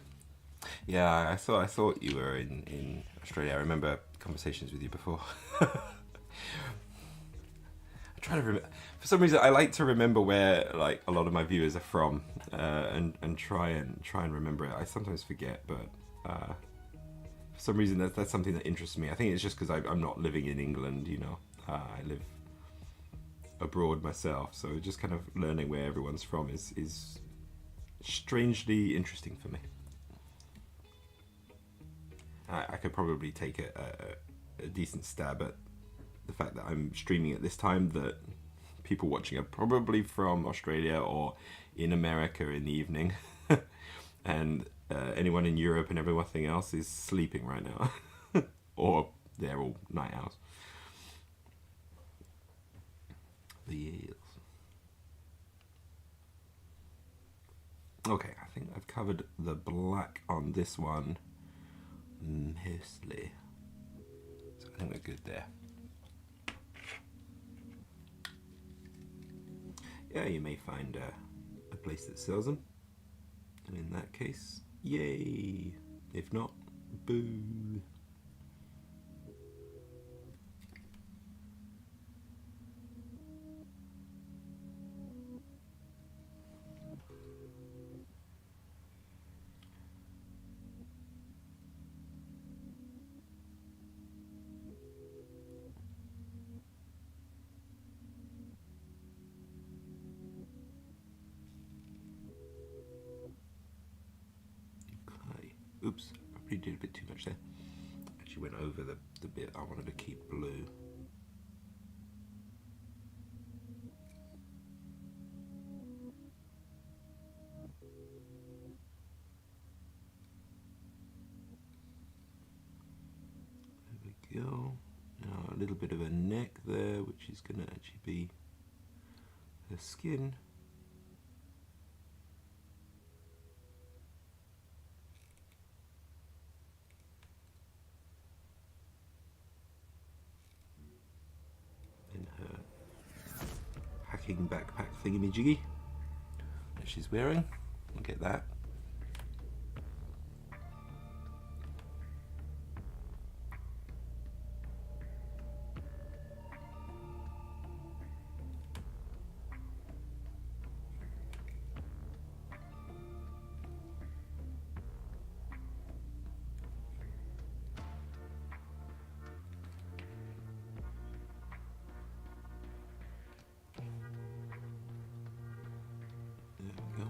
Yeah, I thought you were in Australia. I remember conversations with you before. I try to remember. For some reason, I like to remember where like a lot of my viewers are from, and try and remember it. I sometimes forget, but for some reason that's something that interests me. I think it's just because I'm not living in England, you know. I live abroad myself, so just kind of learning where everyone's from is strangely interesting for me. I could probably take a decent stab at the fact that I'm streaming at this time, that people watching are probably from Australia or in America in the evening, and anyone in Europe and everything else is sleeping right now, or they're all night owls. The eels. Okay, I think I've covered the black on this one mostly, so I think we're good there. Yeah, you may find a place that sells them, and in that case, yay. If not, boo. Oops, I probably did a bit too much there. actually went over the bit I wanted to keep blue. There we go. Now a little bit of a neck there, which is going to actually be her skin. And her hacking backpack thingamajiggy that she's wearing. Look at that. There we go.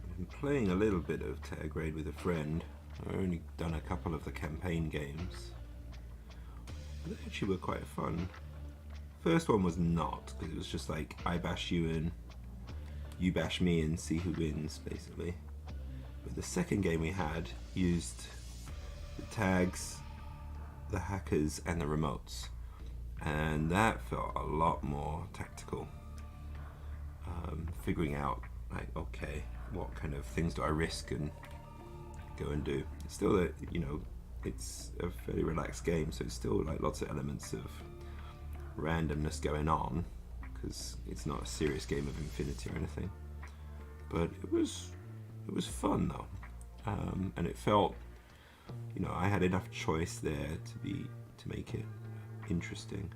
I've been playing a little bit of Tag Raid with a friend. I've only done a couple of the campaign games. They actually were quite fun. First one was not, because it was just like I bash you and you bash me and see who wins, basically. But the second game we had used the tags, the hackers, and the remotes, and that felt a lot more tactical. Figuring out, like, okay, what kind of things do I risk and go and do. It's still a, you know, it's a fairly relaxed game, so it's still like lots of elements of randomness going on, because it's not a serious game of Infinity or anything. But it was fun though, and it felt, you know, I had enough choice there to make it interesting.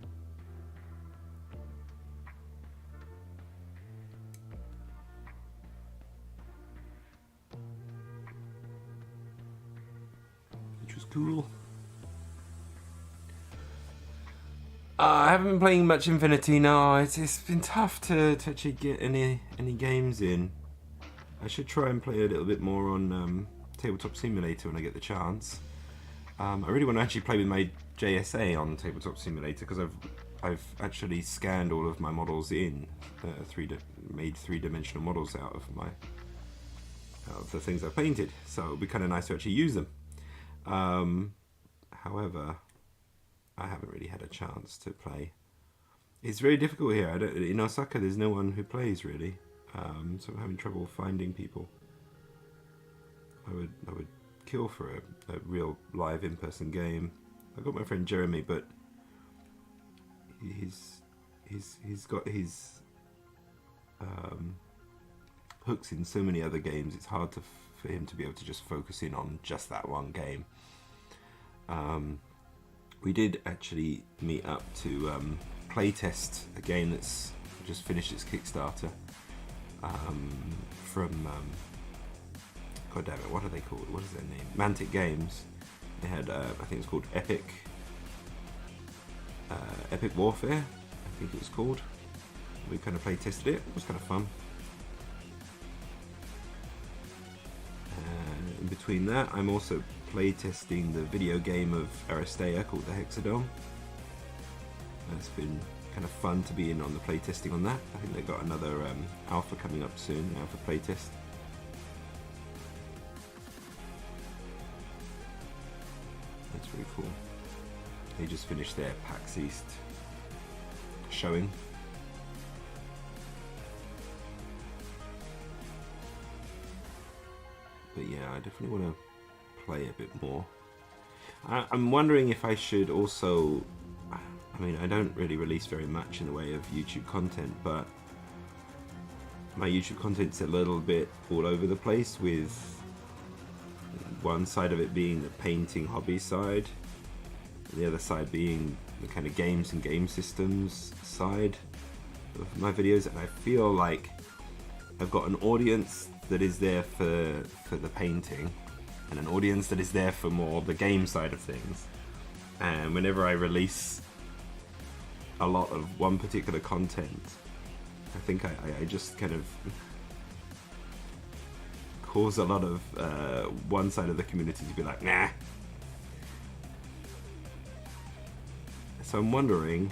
Which was cool. I haven't been playing much Infinity now. It's been tough to actually get any games in. I should try and play a little bit more on Tabletop Simulator when I get the chance. I really want to actually play with my JSA on Tabletop Simulator, because I've actually scanned all of my models in made three-dimensional models out of the things I've painted. So it would be kind of nice to actually use them. However, I haven't really had a chance to play. It's very difficult here. In Osaka, there's no one who plays really, so I'm having trouble finding people. I would kill for a real live in-person game. I got my friend Jeremy, but he's got his hooks in so many other games. It's hard for him to be able to just focus in on just that one game. We did actually meet up to playtest a game that's just finished its Kickstarter from God damn it, what are they called? What is their name? Mantic Games. They had I think it's called Epic Warfare, I think it was called. We kind of playtested it. It was kind of fun. In between that, I'm also playtesting the video game of Aristea called the Hexadome. It's been kind of fun to be in on the playtesting on that. I think they've got another alpha coming up soon, alpha playtest. That's really cool. They just finished their PAX East showing. But yeah, I definitely want to play a bit more. I'm wondering if I should also, I mean, I don't really release very much in the way of YouTube content, but my YouTube content's a little bit all over the place, with one side of it being the painting hobby side, and the other side being the kind of games and game systems side of my videos. And I feel like I've got an audience that is there for the painting, and an audience that is there for more the game side of things. And whenever I release a lot of one particular content, I think I just kind of cause a lot of one side of the community to be like, nah. So I'm wondering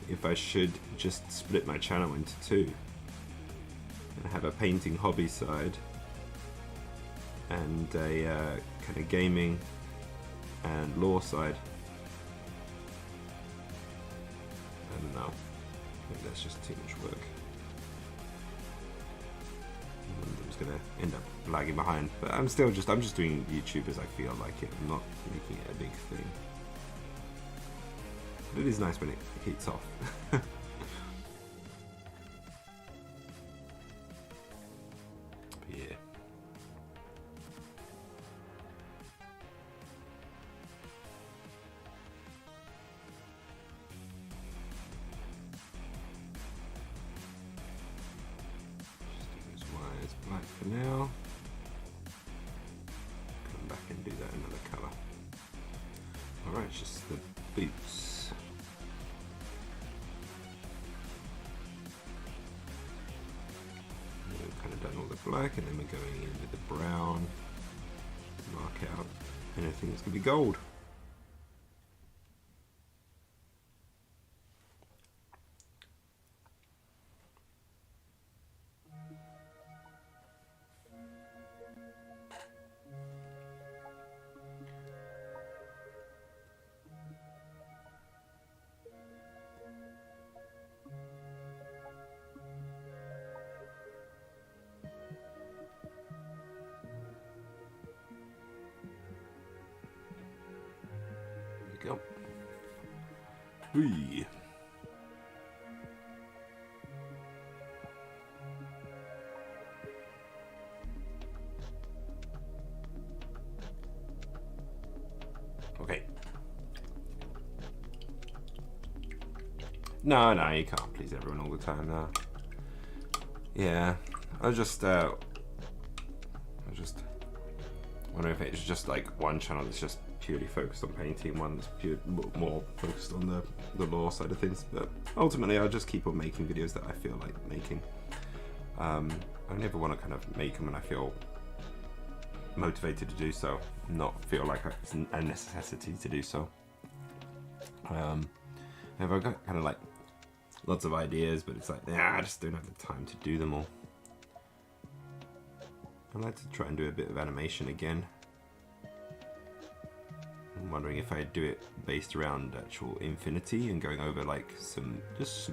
if I should just split my channel into two and have a painting hobby side and a kind of gaming and lore side. I don't know. I think that's just too much work. I'm just gonna end up lagging behind, but I'm just doing YouTube as I feel like it. I'm not making it a big thing. But it is nice when it heats off. Yeah. Black for now. Come back and do that another colour. Alright, it's just the boots. We've kind of done all the black, and then we're going in with the brown to mark out anything that's going to be gold. Go. Whee. Okay. No, you can't please everyone all the time now. Yeah, I just wondering if it's just like one channel that's just purely focused on painting, one that's more focused on the lore side of things. But ultimately, I'll just keep on making videos that I feel like making. I never want to kind of make them when I feel motivated to do so, not feel like it's a necessity to do so. I've got kind of like lots of ideas, but it's like, I just don't have the time to do them all. I'd like to try and do a bit of animation again. I'm wondering if I'd do it based around actual Infinity and going over like some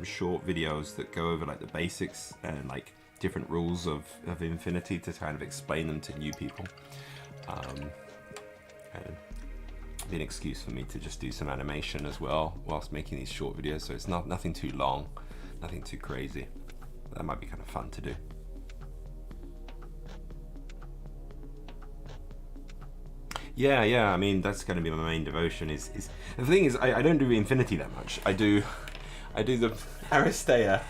short videos that go over like the basics and like different rules of Infinity to kind of explain them to new people. And be an excuse for me to just do some animation as well whilst making these short videos, so it's nothing too long, nothing too crazy. That might be kind of fun to do. Yeah, I mean, that's going to be my main devotion. Is the thing is, I don't do Infinity that much. I do the Aristea,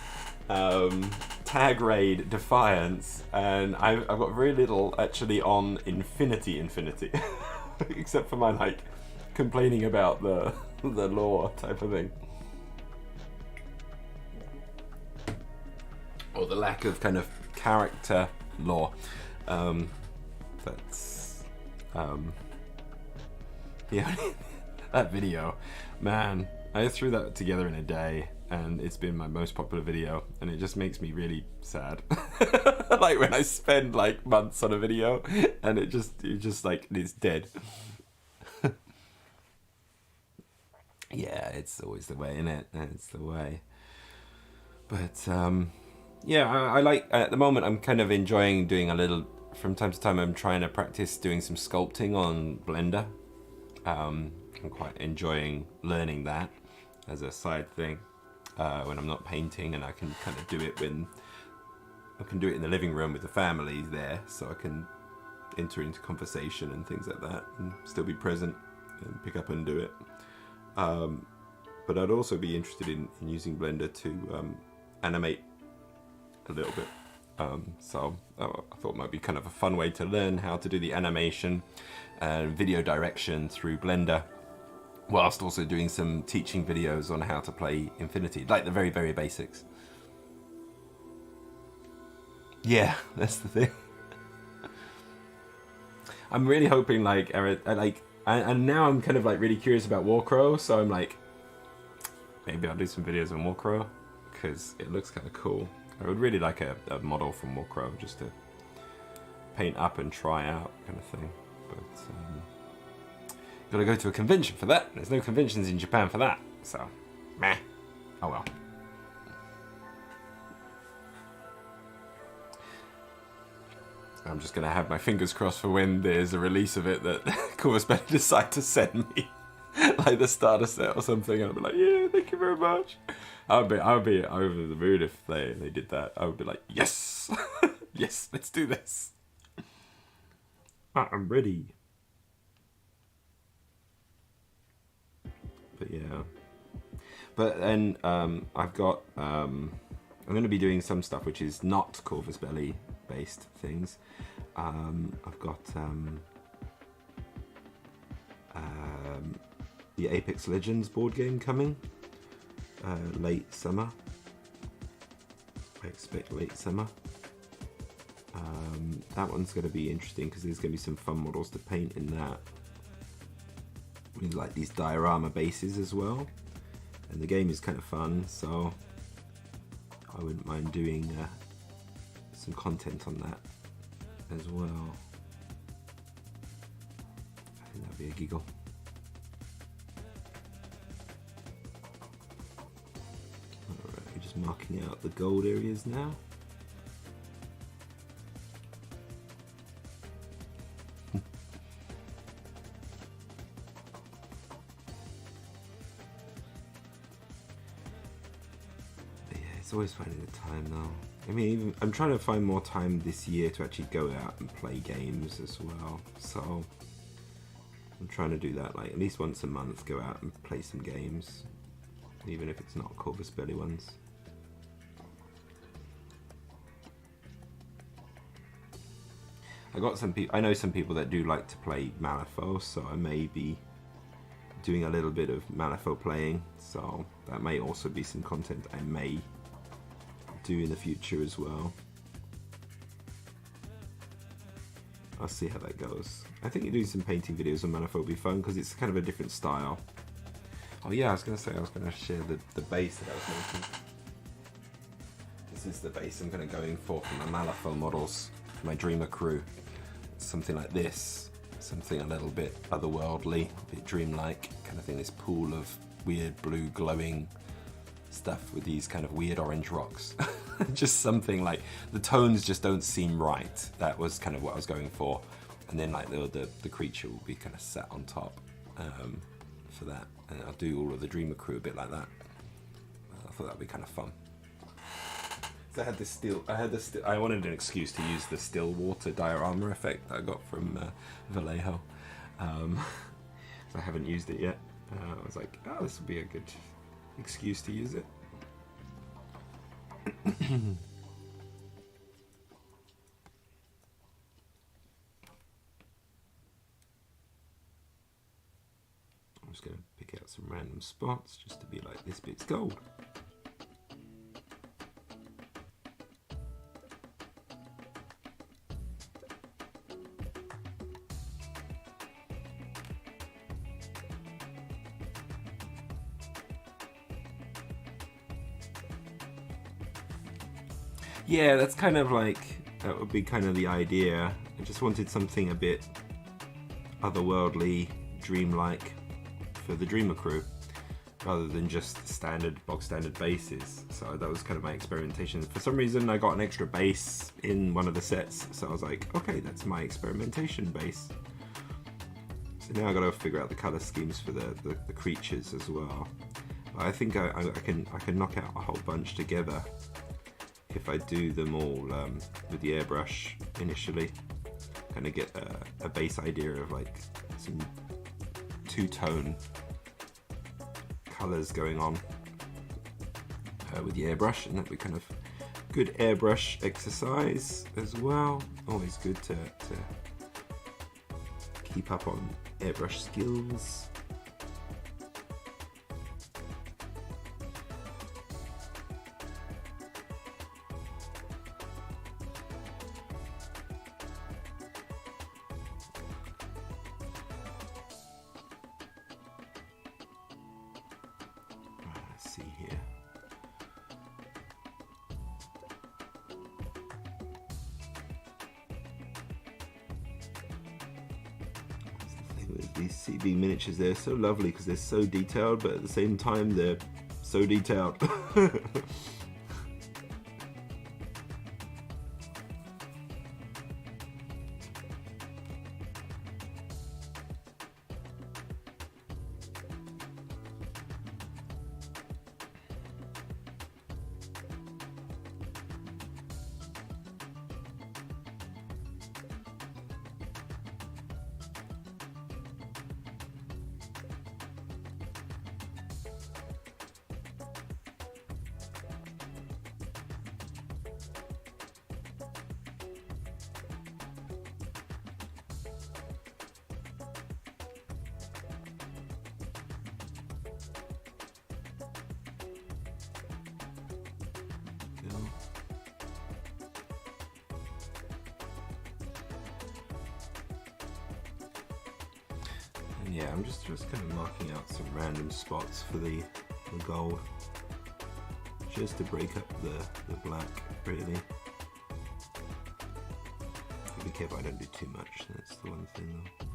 Tag Raid, Defiance, and I've got very little actually on Infinity, except for my like complaining about the lore type of thing, or the lack of kind of character lore. Yeah, that video, man, I threw that together in a day, and it's been my most popular video, and it just makes me really sad. Like when I spend like months on a video, and it just like, it's dead. Yeah, it's always the way, innit? It's the way. But yeah, I like, at the moment I'm kind of enjoying doing a little, from time to time I'm trying to practice doing some sculpting on Blender. I'm quite enjoying learning that as a side thing when I'm not painting, and I can kind of do it when I can do it in the living room with the family there, so I can enter into conversation and things like that and still be present and pick up and do it. But I'd also be interested in using Blender to animate a little bit. So I thought it might be kind of a fun way to learn how to do the animation and video direction through Blender, whilst also doing some teaching videos on how to play Infinity, like the very, very basics. Yeah, that's the thing. I'm really hoping, like, and now I'm kind of like really curious about Warcrow, so I'm like, maybe I'll do some videos on Warcrow, because it looks kind of cool. I would really like a model from Warcrow just to paint up and try out, kind of thing. But gotta go to a convention for that. There's no conventions in Japan for that, so meh. Oh well. I'm just gonna have my fingers crossed for when there's a release of it that Corvus Belli decide to send me like the starter set or something, and I'll be like, yeah, thank you very much. I would be over the moon if they did that. I would be like, yes, yes, let's do this. I'm ready. But yeah, but then I've got I'm going to be doing some stuff which is not Corvus Belli based things. I've got the Apex Legends board game coming late summer. I expect late summer. That one's going to be interesting because there's going to be some fun models to paint in that. We like these diorama bases as well, and the game is kind of fun, so I wouldn't mind doing some content on that as well. I think that'd be a giggle. Alright, we're just marking out the gold areas now. It's always finding the time though. I mean, I'm trying to find more time this year to actually go out and play games as well. So I'm trying to do that, like at least once a month, go out and play some games, even if it's not Corvus Belli ones. I know some people that do like to play Malifaux, so I may be doing a little bit of Malifaux playing. So that may also be some content I may do in the future as well. I'll see how that goes. I think doing some painting videos on Malifaux will be fun because it's kind of a different style. Oh yeah, I was going to say I was going to share the base that I was making. This is the base I'm going to go in for my Malifaux models, for my Dreamer crew. It's something like this, something a little bit otherworldly, a bit dreamlike kind of thing. This pool of weird blue glowing stuff with these kind of weird orange rocks. Just something like, the tones just don't seem right. That was kind of what I was going for. And then like the creature will be kind of set on top for that. And I'll do all of the Dreamer crew a bit like that. I thought that'd be kind of fun. So I wanted an excuse to use the still water diorama effect that I got from Vallejo. I haven't used it yet. I was like, oh, this would be a good excuse to use it. I'm just going to pick out some random spots just to be like, this bit's gold. Yeah, that's kind of like, that would be kind of the idea. I just wanted something a bit otherworldly, dreamlike for the Dreamer crew, rather than just bog standard bases. So that was kind of my experimentation. For some reason I got an extra base in one of the sets, so I was like, okay, that's my experimentation base. So now I gotta figure out the color schemes for the creatures as well. But I think I can knock out a whole bunch together if I do them all with the airbrush initially. Kind of get a base idea of like some two-tone colors going on with the airbrush, and that would be kind of good airbrush exercise as well. Always good to keep up on airbrush skills. Let's see here. These CB miniatures, they're so lovely because they're so detailed, but at the same time they're so detailed. And yeah, I'm just kind of marking out some random spots for the gold, just to break up the black, really. Be careful I don't do too much, that's the one thing though.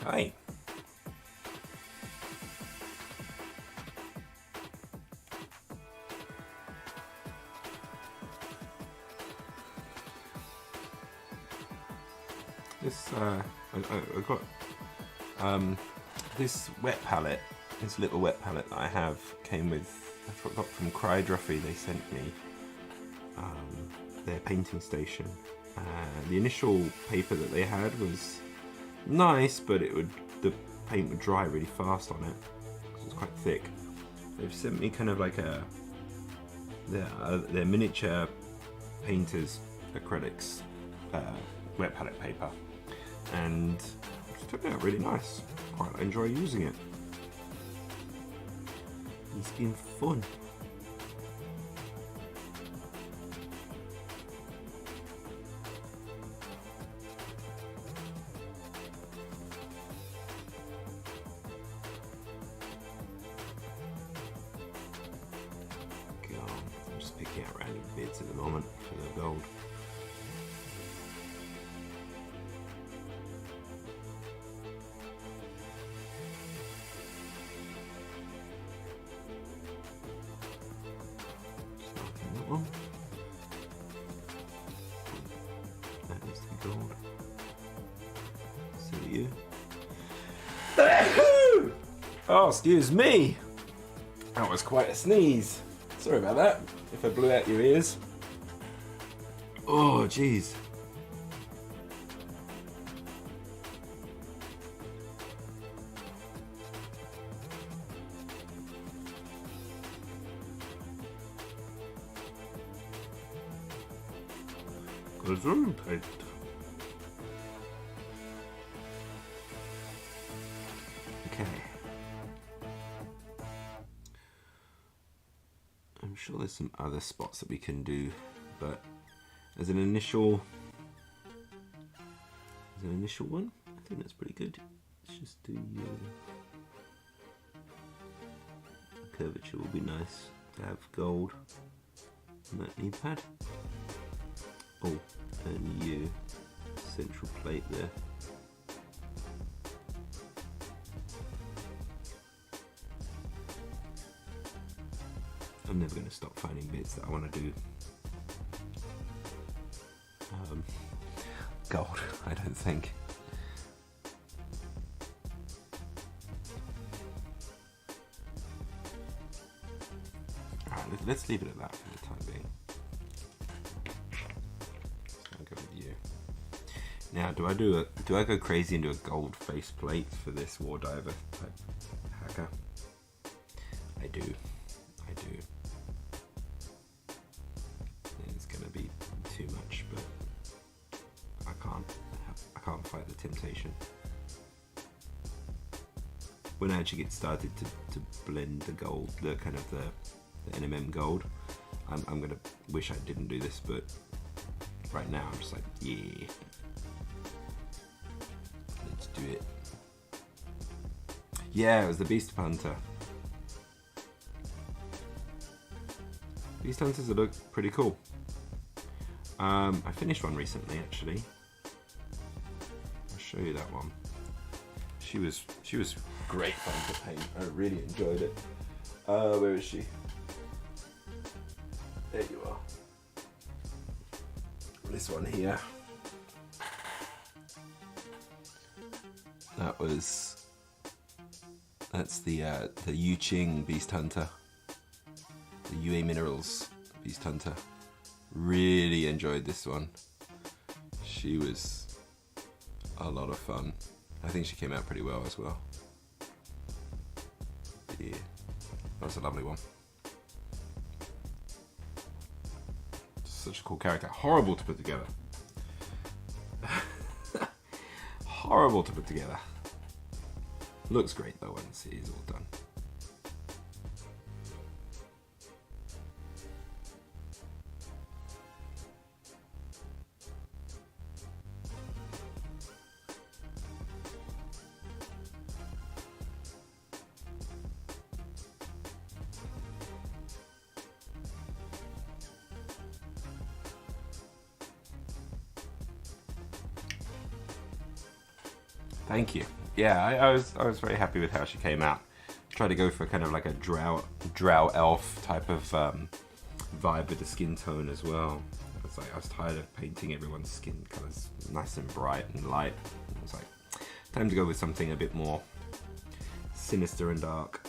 Okay. This I got this wet palette, this little wet palette that I have came with, I got from Crydruffy. They sent me their painting station. The initial paper that they had was nice, but the paint would dry really fast on it because it's quite thick. They've sent me kind of like their miniature painters acrylics wet palette paper, and it's turned out really nice. Quite enjoy using it. It's been fun. I'm just picking out random bits at the moment for the gold. Starting that one. That needs to be gold. So you. Oh, excuse me. That was quite a sneeze. Sorry about that, if I blew out your ears. Oh, jeez. Gesundheit. Okay. I'm sure there's some other spots that we can do, but as an initial one, I think that's pretty good. Let's just do curvature will be nice to have gold on that knee pad. Oh, and you central plate there. I'm never going to stop finding bits that I want to do. Gold, I don't think. Alright, let's leave it at that for the time being. I'll go with you. Now, do I go crazy and do a gold faceplate for this war diver type hacker? I do. It's gonna be too much, but I can't fight the temptation. When I actually get started to blend the gold, the kind of the NMM gold, I'm gonna wish I didn't do this, but right now I'm just like, yeah, let's do it. Yeah, it was the Beast Hunter. Beast Hunters that look pretty cool. I finished one recently, actually. I'll show you that one. She was great fun to paint. I really enjoyed it. Where is she? There you are. This one here. That's the Yu Ching Beast Hunter. The UA Minerals Beast Hunter. Really enjoyed this one. She was a lot of fun. I think she came out pretty well as well. Yeah, that was a lovely one. Such a cool character. Horrible to put together. Horrible to put together. Looks great though once it is all done. Thank you. Yeah, I was very happy with how she came out. Tried to go for kind of like a drow elf type of vibe with the skin tone as well. I was tired of painting everyone's skin colours nice and bright and light. It was like time to go with something a bit more sinister and dark.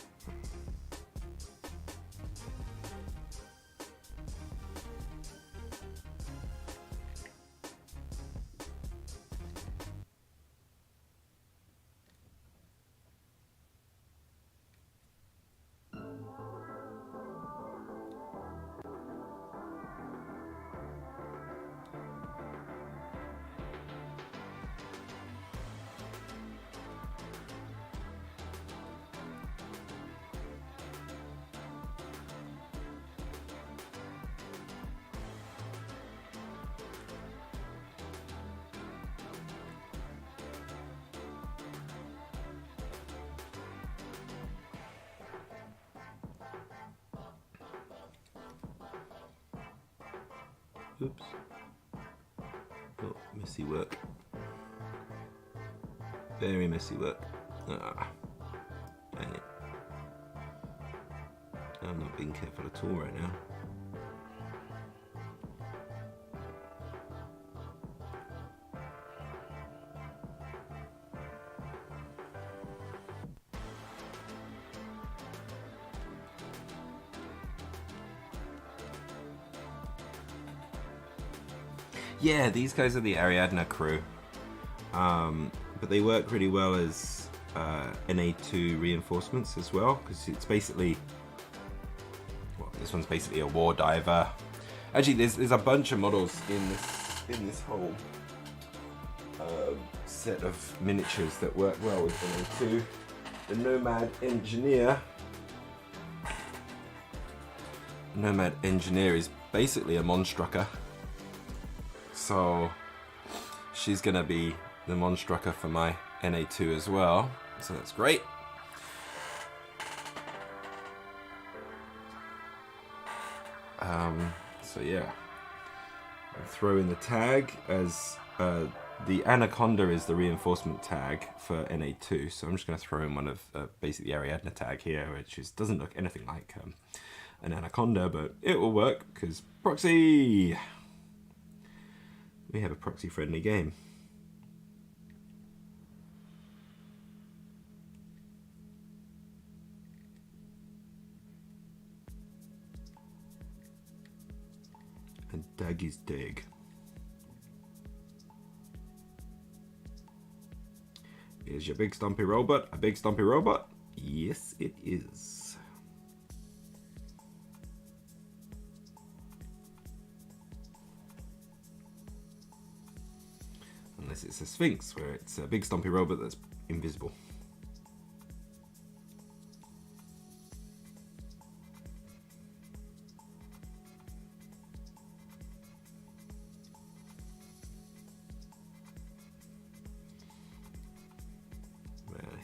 Oops. Oh, messy work. Very messy work. Ah, dang it. I'm not being careful at all right now. Yeah, these guys are the Ariadna crew, but they work really well as NA2 reinforcements as well, because it's basically, well, this one's basically a war diver. Actually, there's a bunch of models in this whole set of miniatures that work well with NA2. The Nomad Engineer is basically a Monstrucker. So she's gonna be the Monstrucker for my NA2 as well, so that's great. So yeah, I'll throw in the tag as the Anaconda is the reinforcement tag for NA2, so I'm just gonna throw in one of basically the Ariadna tag here, which doesn't look anything like an anaconda, but it will work because proxy. We have a proxy friendly game. And dag is dig. Is your big stumpy robot a big stumpy robot? Yes, it is. Unless it's a Sphinx, where it's a big stumpy robot that's invisible.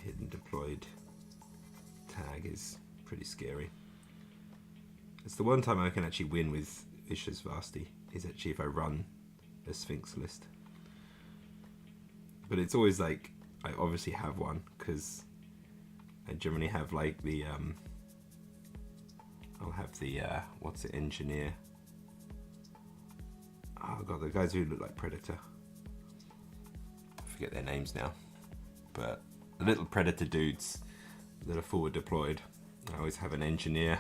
Hidden deployed tag is pretty scary. It's the one time I can actually win with Vicious Vasti, is actually if I run a Sphinx list. But it's always like, I obviously have one, because I generally have like the, I'll have the, what's it, engineer. Oh god, the guys who look like Predator. I forget their names now. But the little Predator dudes that are forward deployed, I always have an engineer,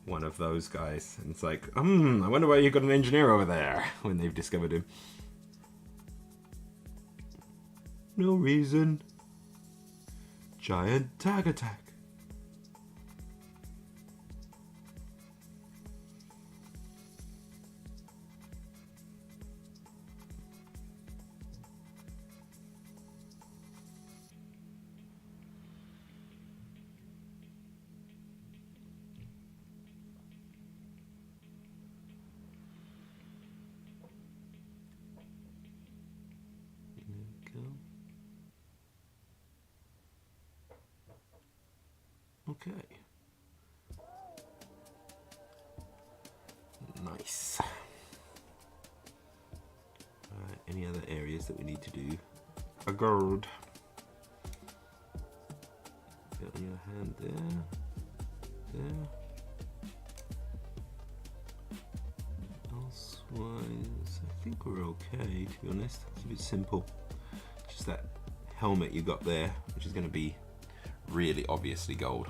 one of those guys. And it's like, I wonder why you got an engineer over there, when they've discovered him. No reason. Giant tag attack. Okay. Nice. Any other areas that we need to do? A guard. Get on your hand there. There. Elsewise, I think we're okay, to be honest. It's a bit simple. Just that helmet you got there, which is going to be really obviously gold.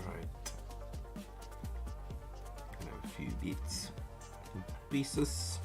Right. Gonna have a few bits and pieces.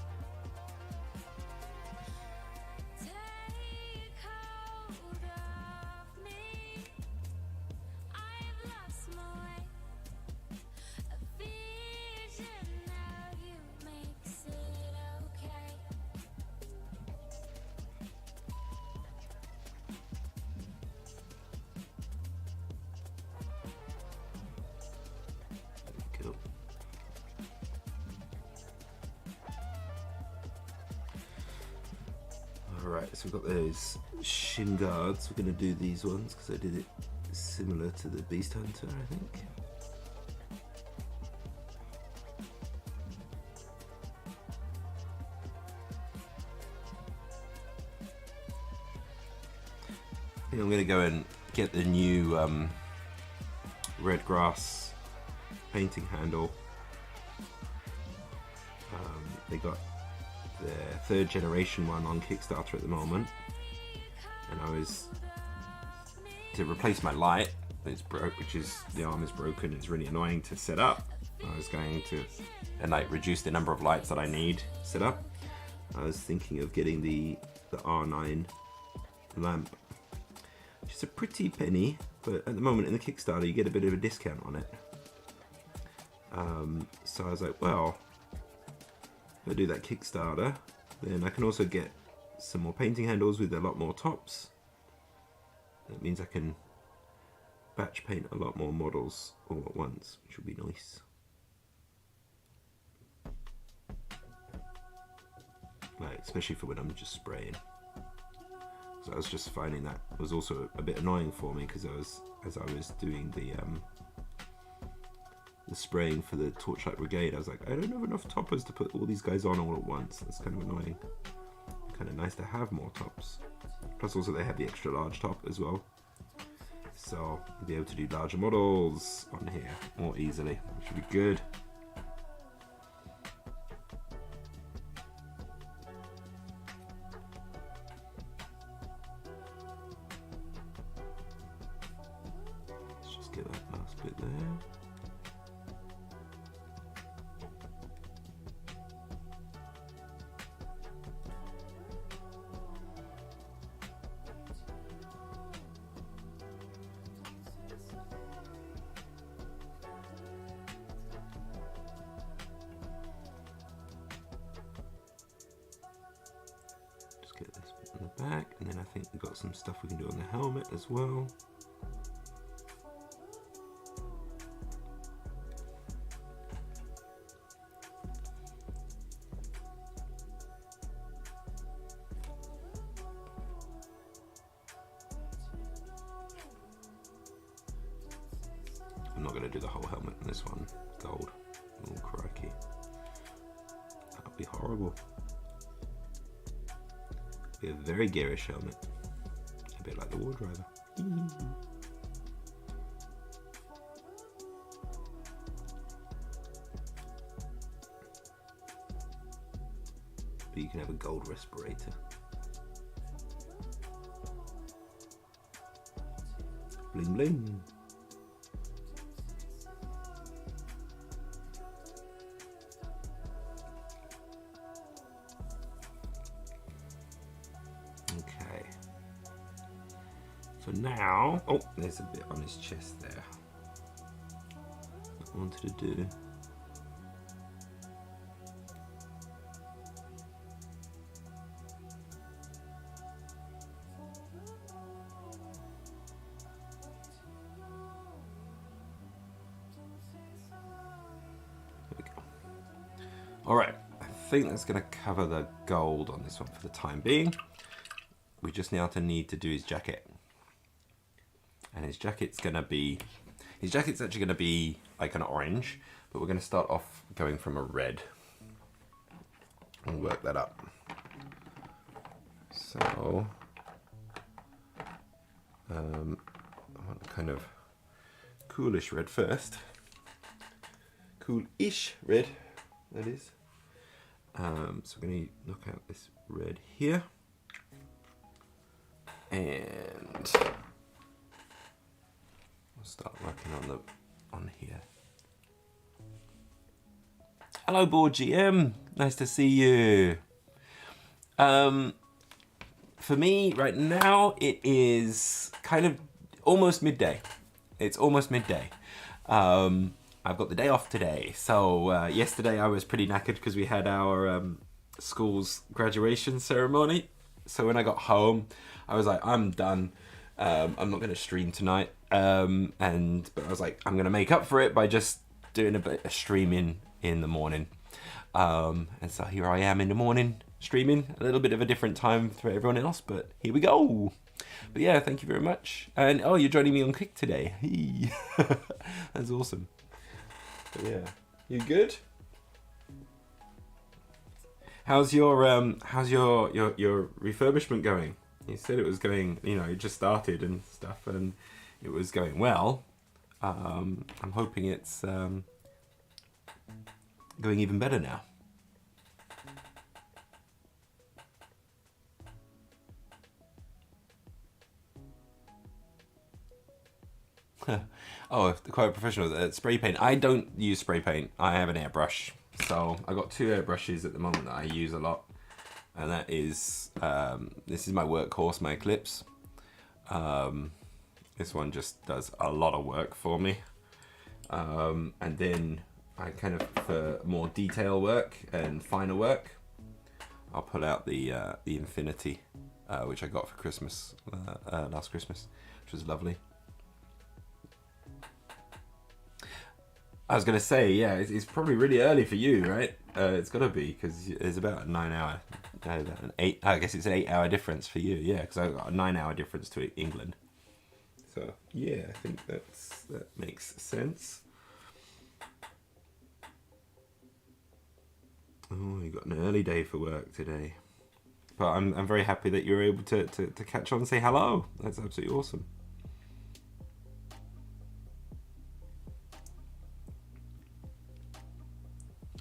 Alright, so we've got those shin guards. We're going to do these ones because I did it similar to the Beast Hunter, I think. I think I'm going to go and get the new red grass painting handle. They got their 3rd generation one on Kickstarter at the moment, and I was to replace my light, it's broke, which is the arm is broken. It's really annoying to set up. I was going to and like reduce the number of lights that I need set up. I was thinking of getting the R9 lamp, which is a pretty penny, but at the moment in the Kickstarter you get a bit of a discount on it. So I was like, well, if I do that Kickstarter, then I can also get some more painting handles with a lot more tops. That means I can batch paint a lot more models all at once, which will be nice. Like, especially for when I'm just spraying. So I was just finding that was also a bit annoying for me, because as I was doing the spraying for the Torchlight Brigade, I was like, I don't have enough toppers to put all these guys on all at once. That's kind of annoying. kind of nice to have more tops. Plus also they have the extra large top as well. So you'll be able to do larger models on here more easily, which would be good. Let's just get that last bit there. Get this bit on the back, and then I think we've got some stuff we can do on the helmet as well. I'm not going to do the whole helmet on this one. Gold. Oh, crikey. That would be horrible. Be a very garish helmet, a bit like the War Driver. But you can have a gold respirator. Bling bling. So now, oh, there's a bit on his chest there. I wanted to do. There we go. All right, I think that's going to cover the gold on this one for the time being. We just now need to do his jacket. And his jacket's actually gonna be like an orange, but we're gonna start off going from a red and work that up. So I want kind of coolish red first. Cool-ish red, that is. So we're gonna knock out this red here. And start working on here. Hello, Board GM. Nice to see you. For me, right now, it is kind of almost midday. It's almost midday. I've got the day off today. So yesterday I was pretty knackered because we had our school's graduation ceremony. So when I got home, I was like, I'm done. I'm not going to stream tonight. But I was like, I'm going to make up for it by just doing a bit of streaming in the morning. And so here I am in the morning streaming, a little bit of a different time for everyone else, but here we go. But yeah, thank you very much. And oh, you're joining me on Kick today. Hey. That's awesome. But yeah, you good? How's your refurbishment going? You said it was going, it just started and stuff, and it was going well. I'm hoping it's going even better now. Oh, quite professional. Spray paint. I don't use spray paint. I have an airbrush. So I got 2 airbrushes at the moment that I use a lot. And that is, this is my workhorse, my Eclipse. This one just does a lot of work for me. And then I kind of, for more detail work and finer work, I'll pull out the Infinity, which I got for Christmas, last Christmas, which was lovely. I was going to say, yeah, it's probably really early for you, right? It's got to be, because it's about a 9 hour, I guess it's an 8 hour difference for you, yeah, because I've got a 9 hour difference to England. So, yeah, I think that makes sense. Oh, you got an early day for work today. but I'm very happy that you're able to catch on and say hello. That's absolutely awesome.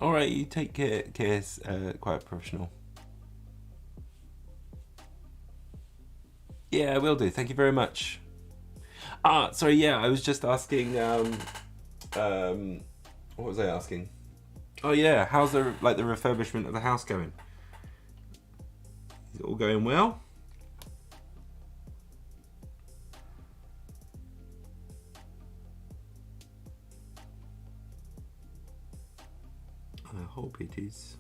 All right, you take care. Care's quite professional. Yeah, I will do. Thank you very much. Sorry. Yeah, I was just asking. What was I asking? Oh yeah, how's the refurbishment of the house going? Is it all going well? I hope it is.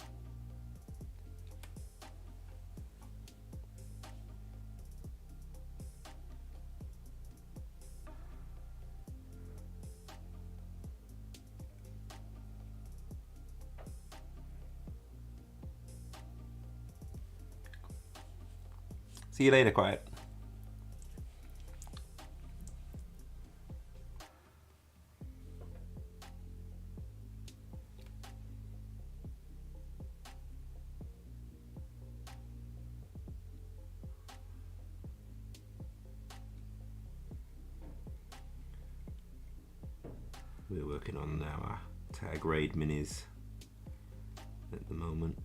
See you later, Quiet. We're working on our tag raid minis at the moment.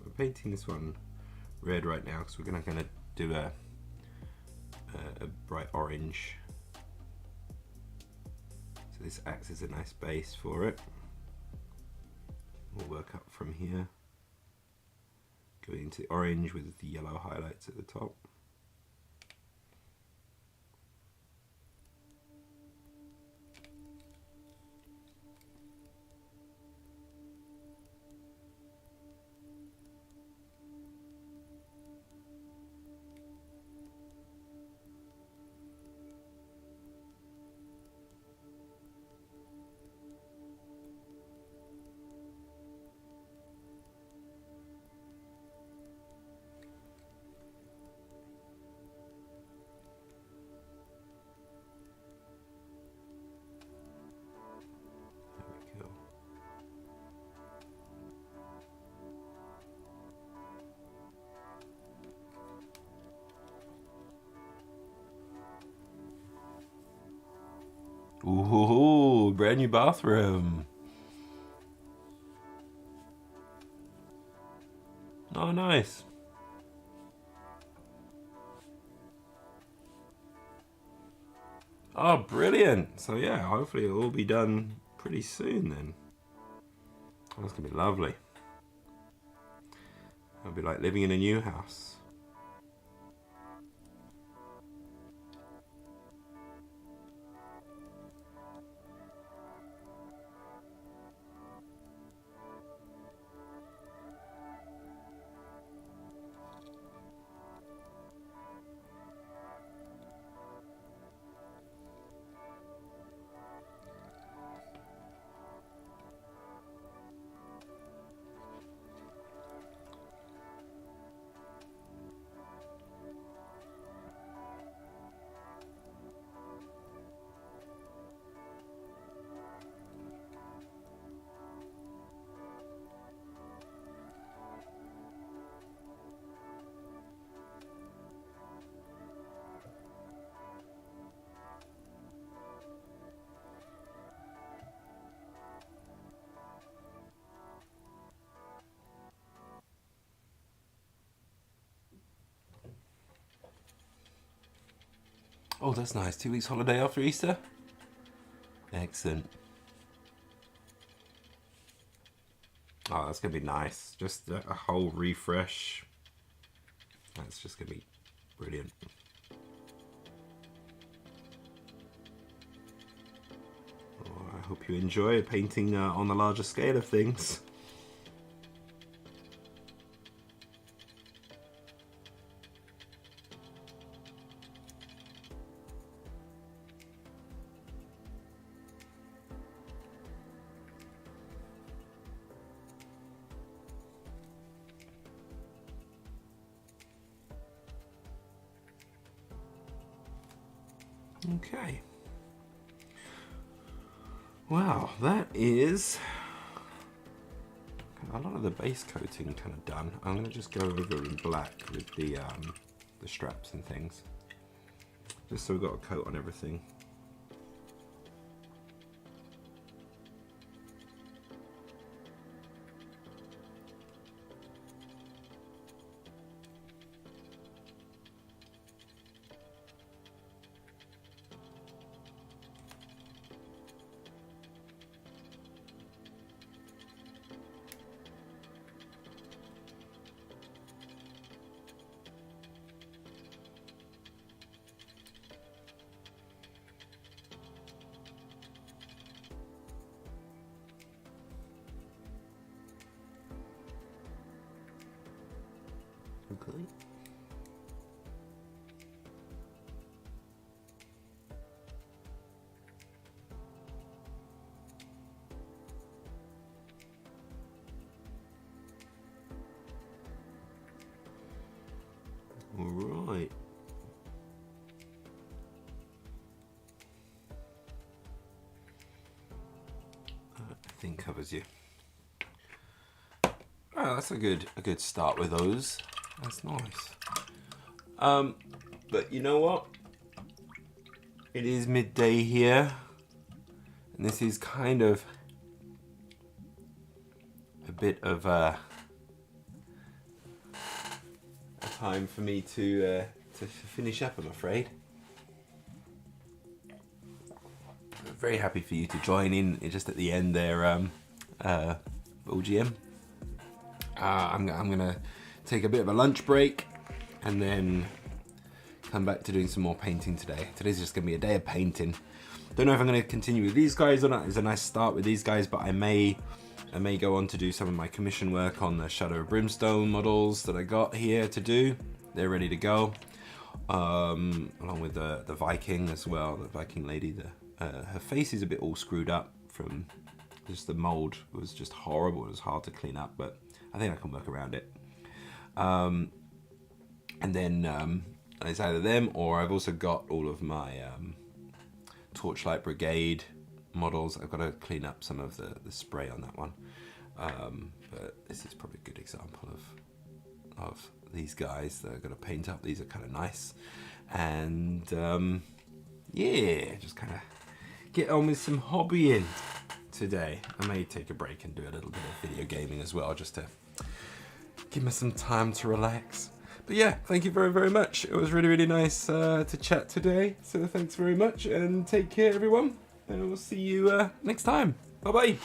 We're painting this one red right now because we're gonna do a bright orange. So this acts as a nice base for it. We'll work up from here, going into orange with the yellow highlights at the top. Ooh, brand new bathroom. Oh, nice. Oh, brilliant. So yeah, hopefully it'll all be done pretty soon then. Oh, that's gonna be lovely. It'll be like living in a new house. Oh, that's nice. 2 weeks holiday after Easter. Excellent. Oh, that's going to be nice. Just a whole refresh. That's just going to be brilliant. Oh, I hope you enjoy painting on the larger scale of things. Okay. Wow, that is a lot of the base coating kind of done. I'm going to just go over in black with the straps and things, just so we've got a coat on everything. Okay. All right. I think covers you. Oh, that's a good start with those. That's nice. But you know what? It is midday here, and this is kind of a bit of a time for me to finish up, I'm afraid. I'm very happy for you to join in just at the end there, OGM. I'm gonna take a bit of a lunch break and then come back to doing some more painting today. Today's just gonna be a day of painting. Don't know if I'm gonna continue with these guys or not. It's a nice start with these guys, but I may go on to do some of my commission work on the Shadow of Brimstone models that I got here to do. They're ready to go, along with the Viking as well. The Viking lady, her face is a bit all screwed up from just the mold was just horrible. It was hard to clean up, but I think I can work around it. And then it's either them, or I've also got all of my Torchlight Brigade models. I've got to clean up some of the spray on that one. But this is probably a good example of these guys that I've got to paint up. These are kind of nice. And yeah, just kind of get on with some hobbying today. I may take a break and do a little bit of video gaming as well, just to give me some time to relax. But yeah, thank you very, very much. It was really, really nice to chat today. So thanks very much, and take care, everyone. And we'll see you next time. Bye-bye.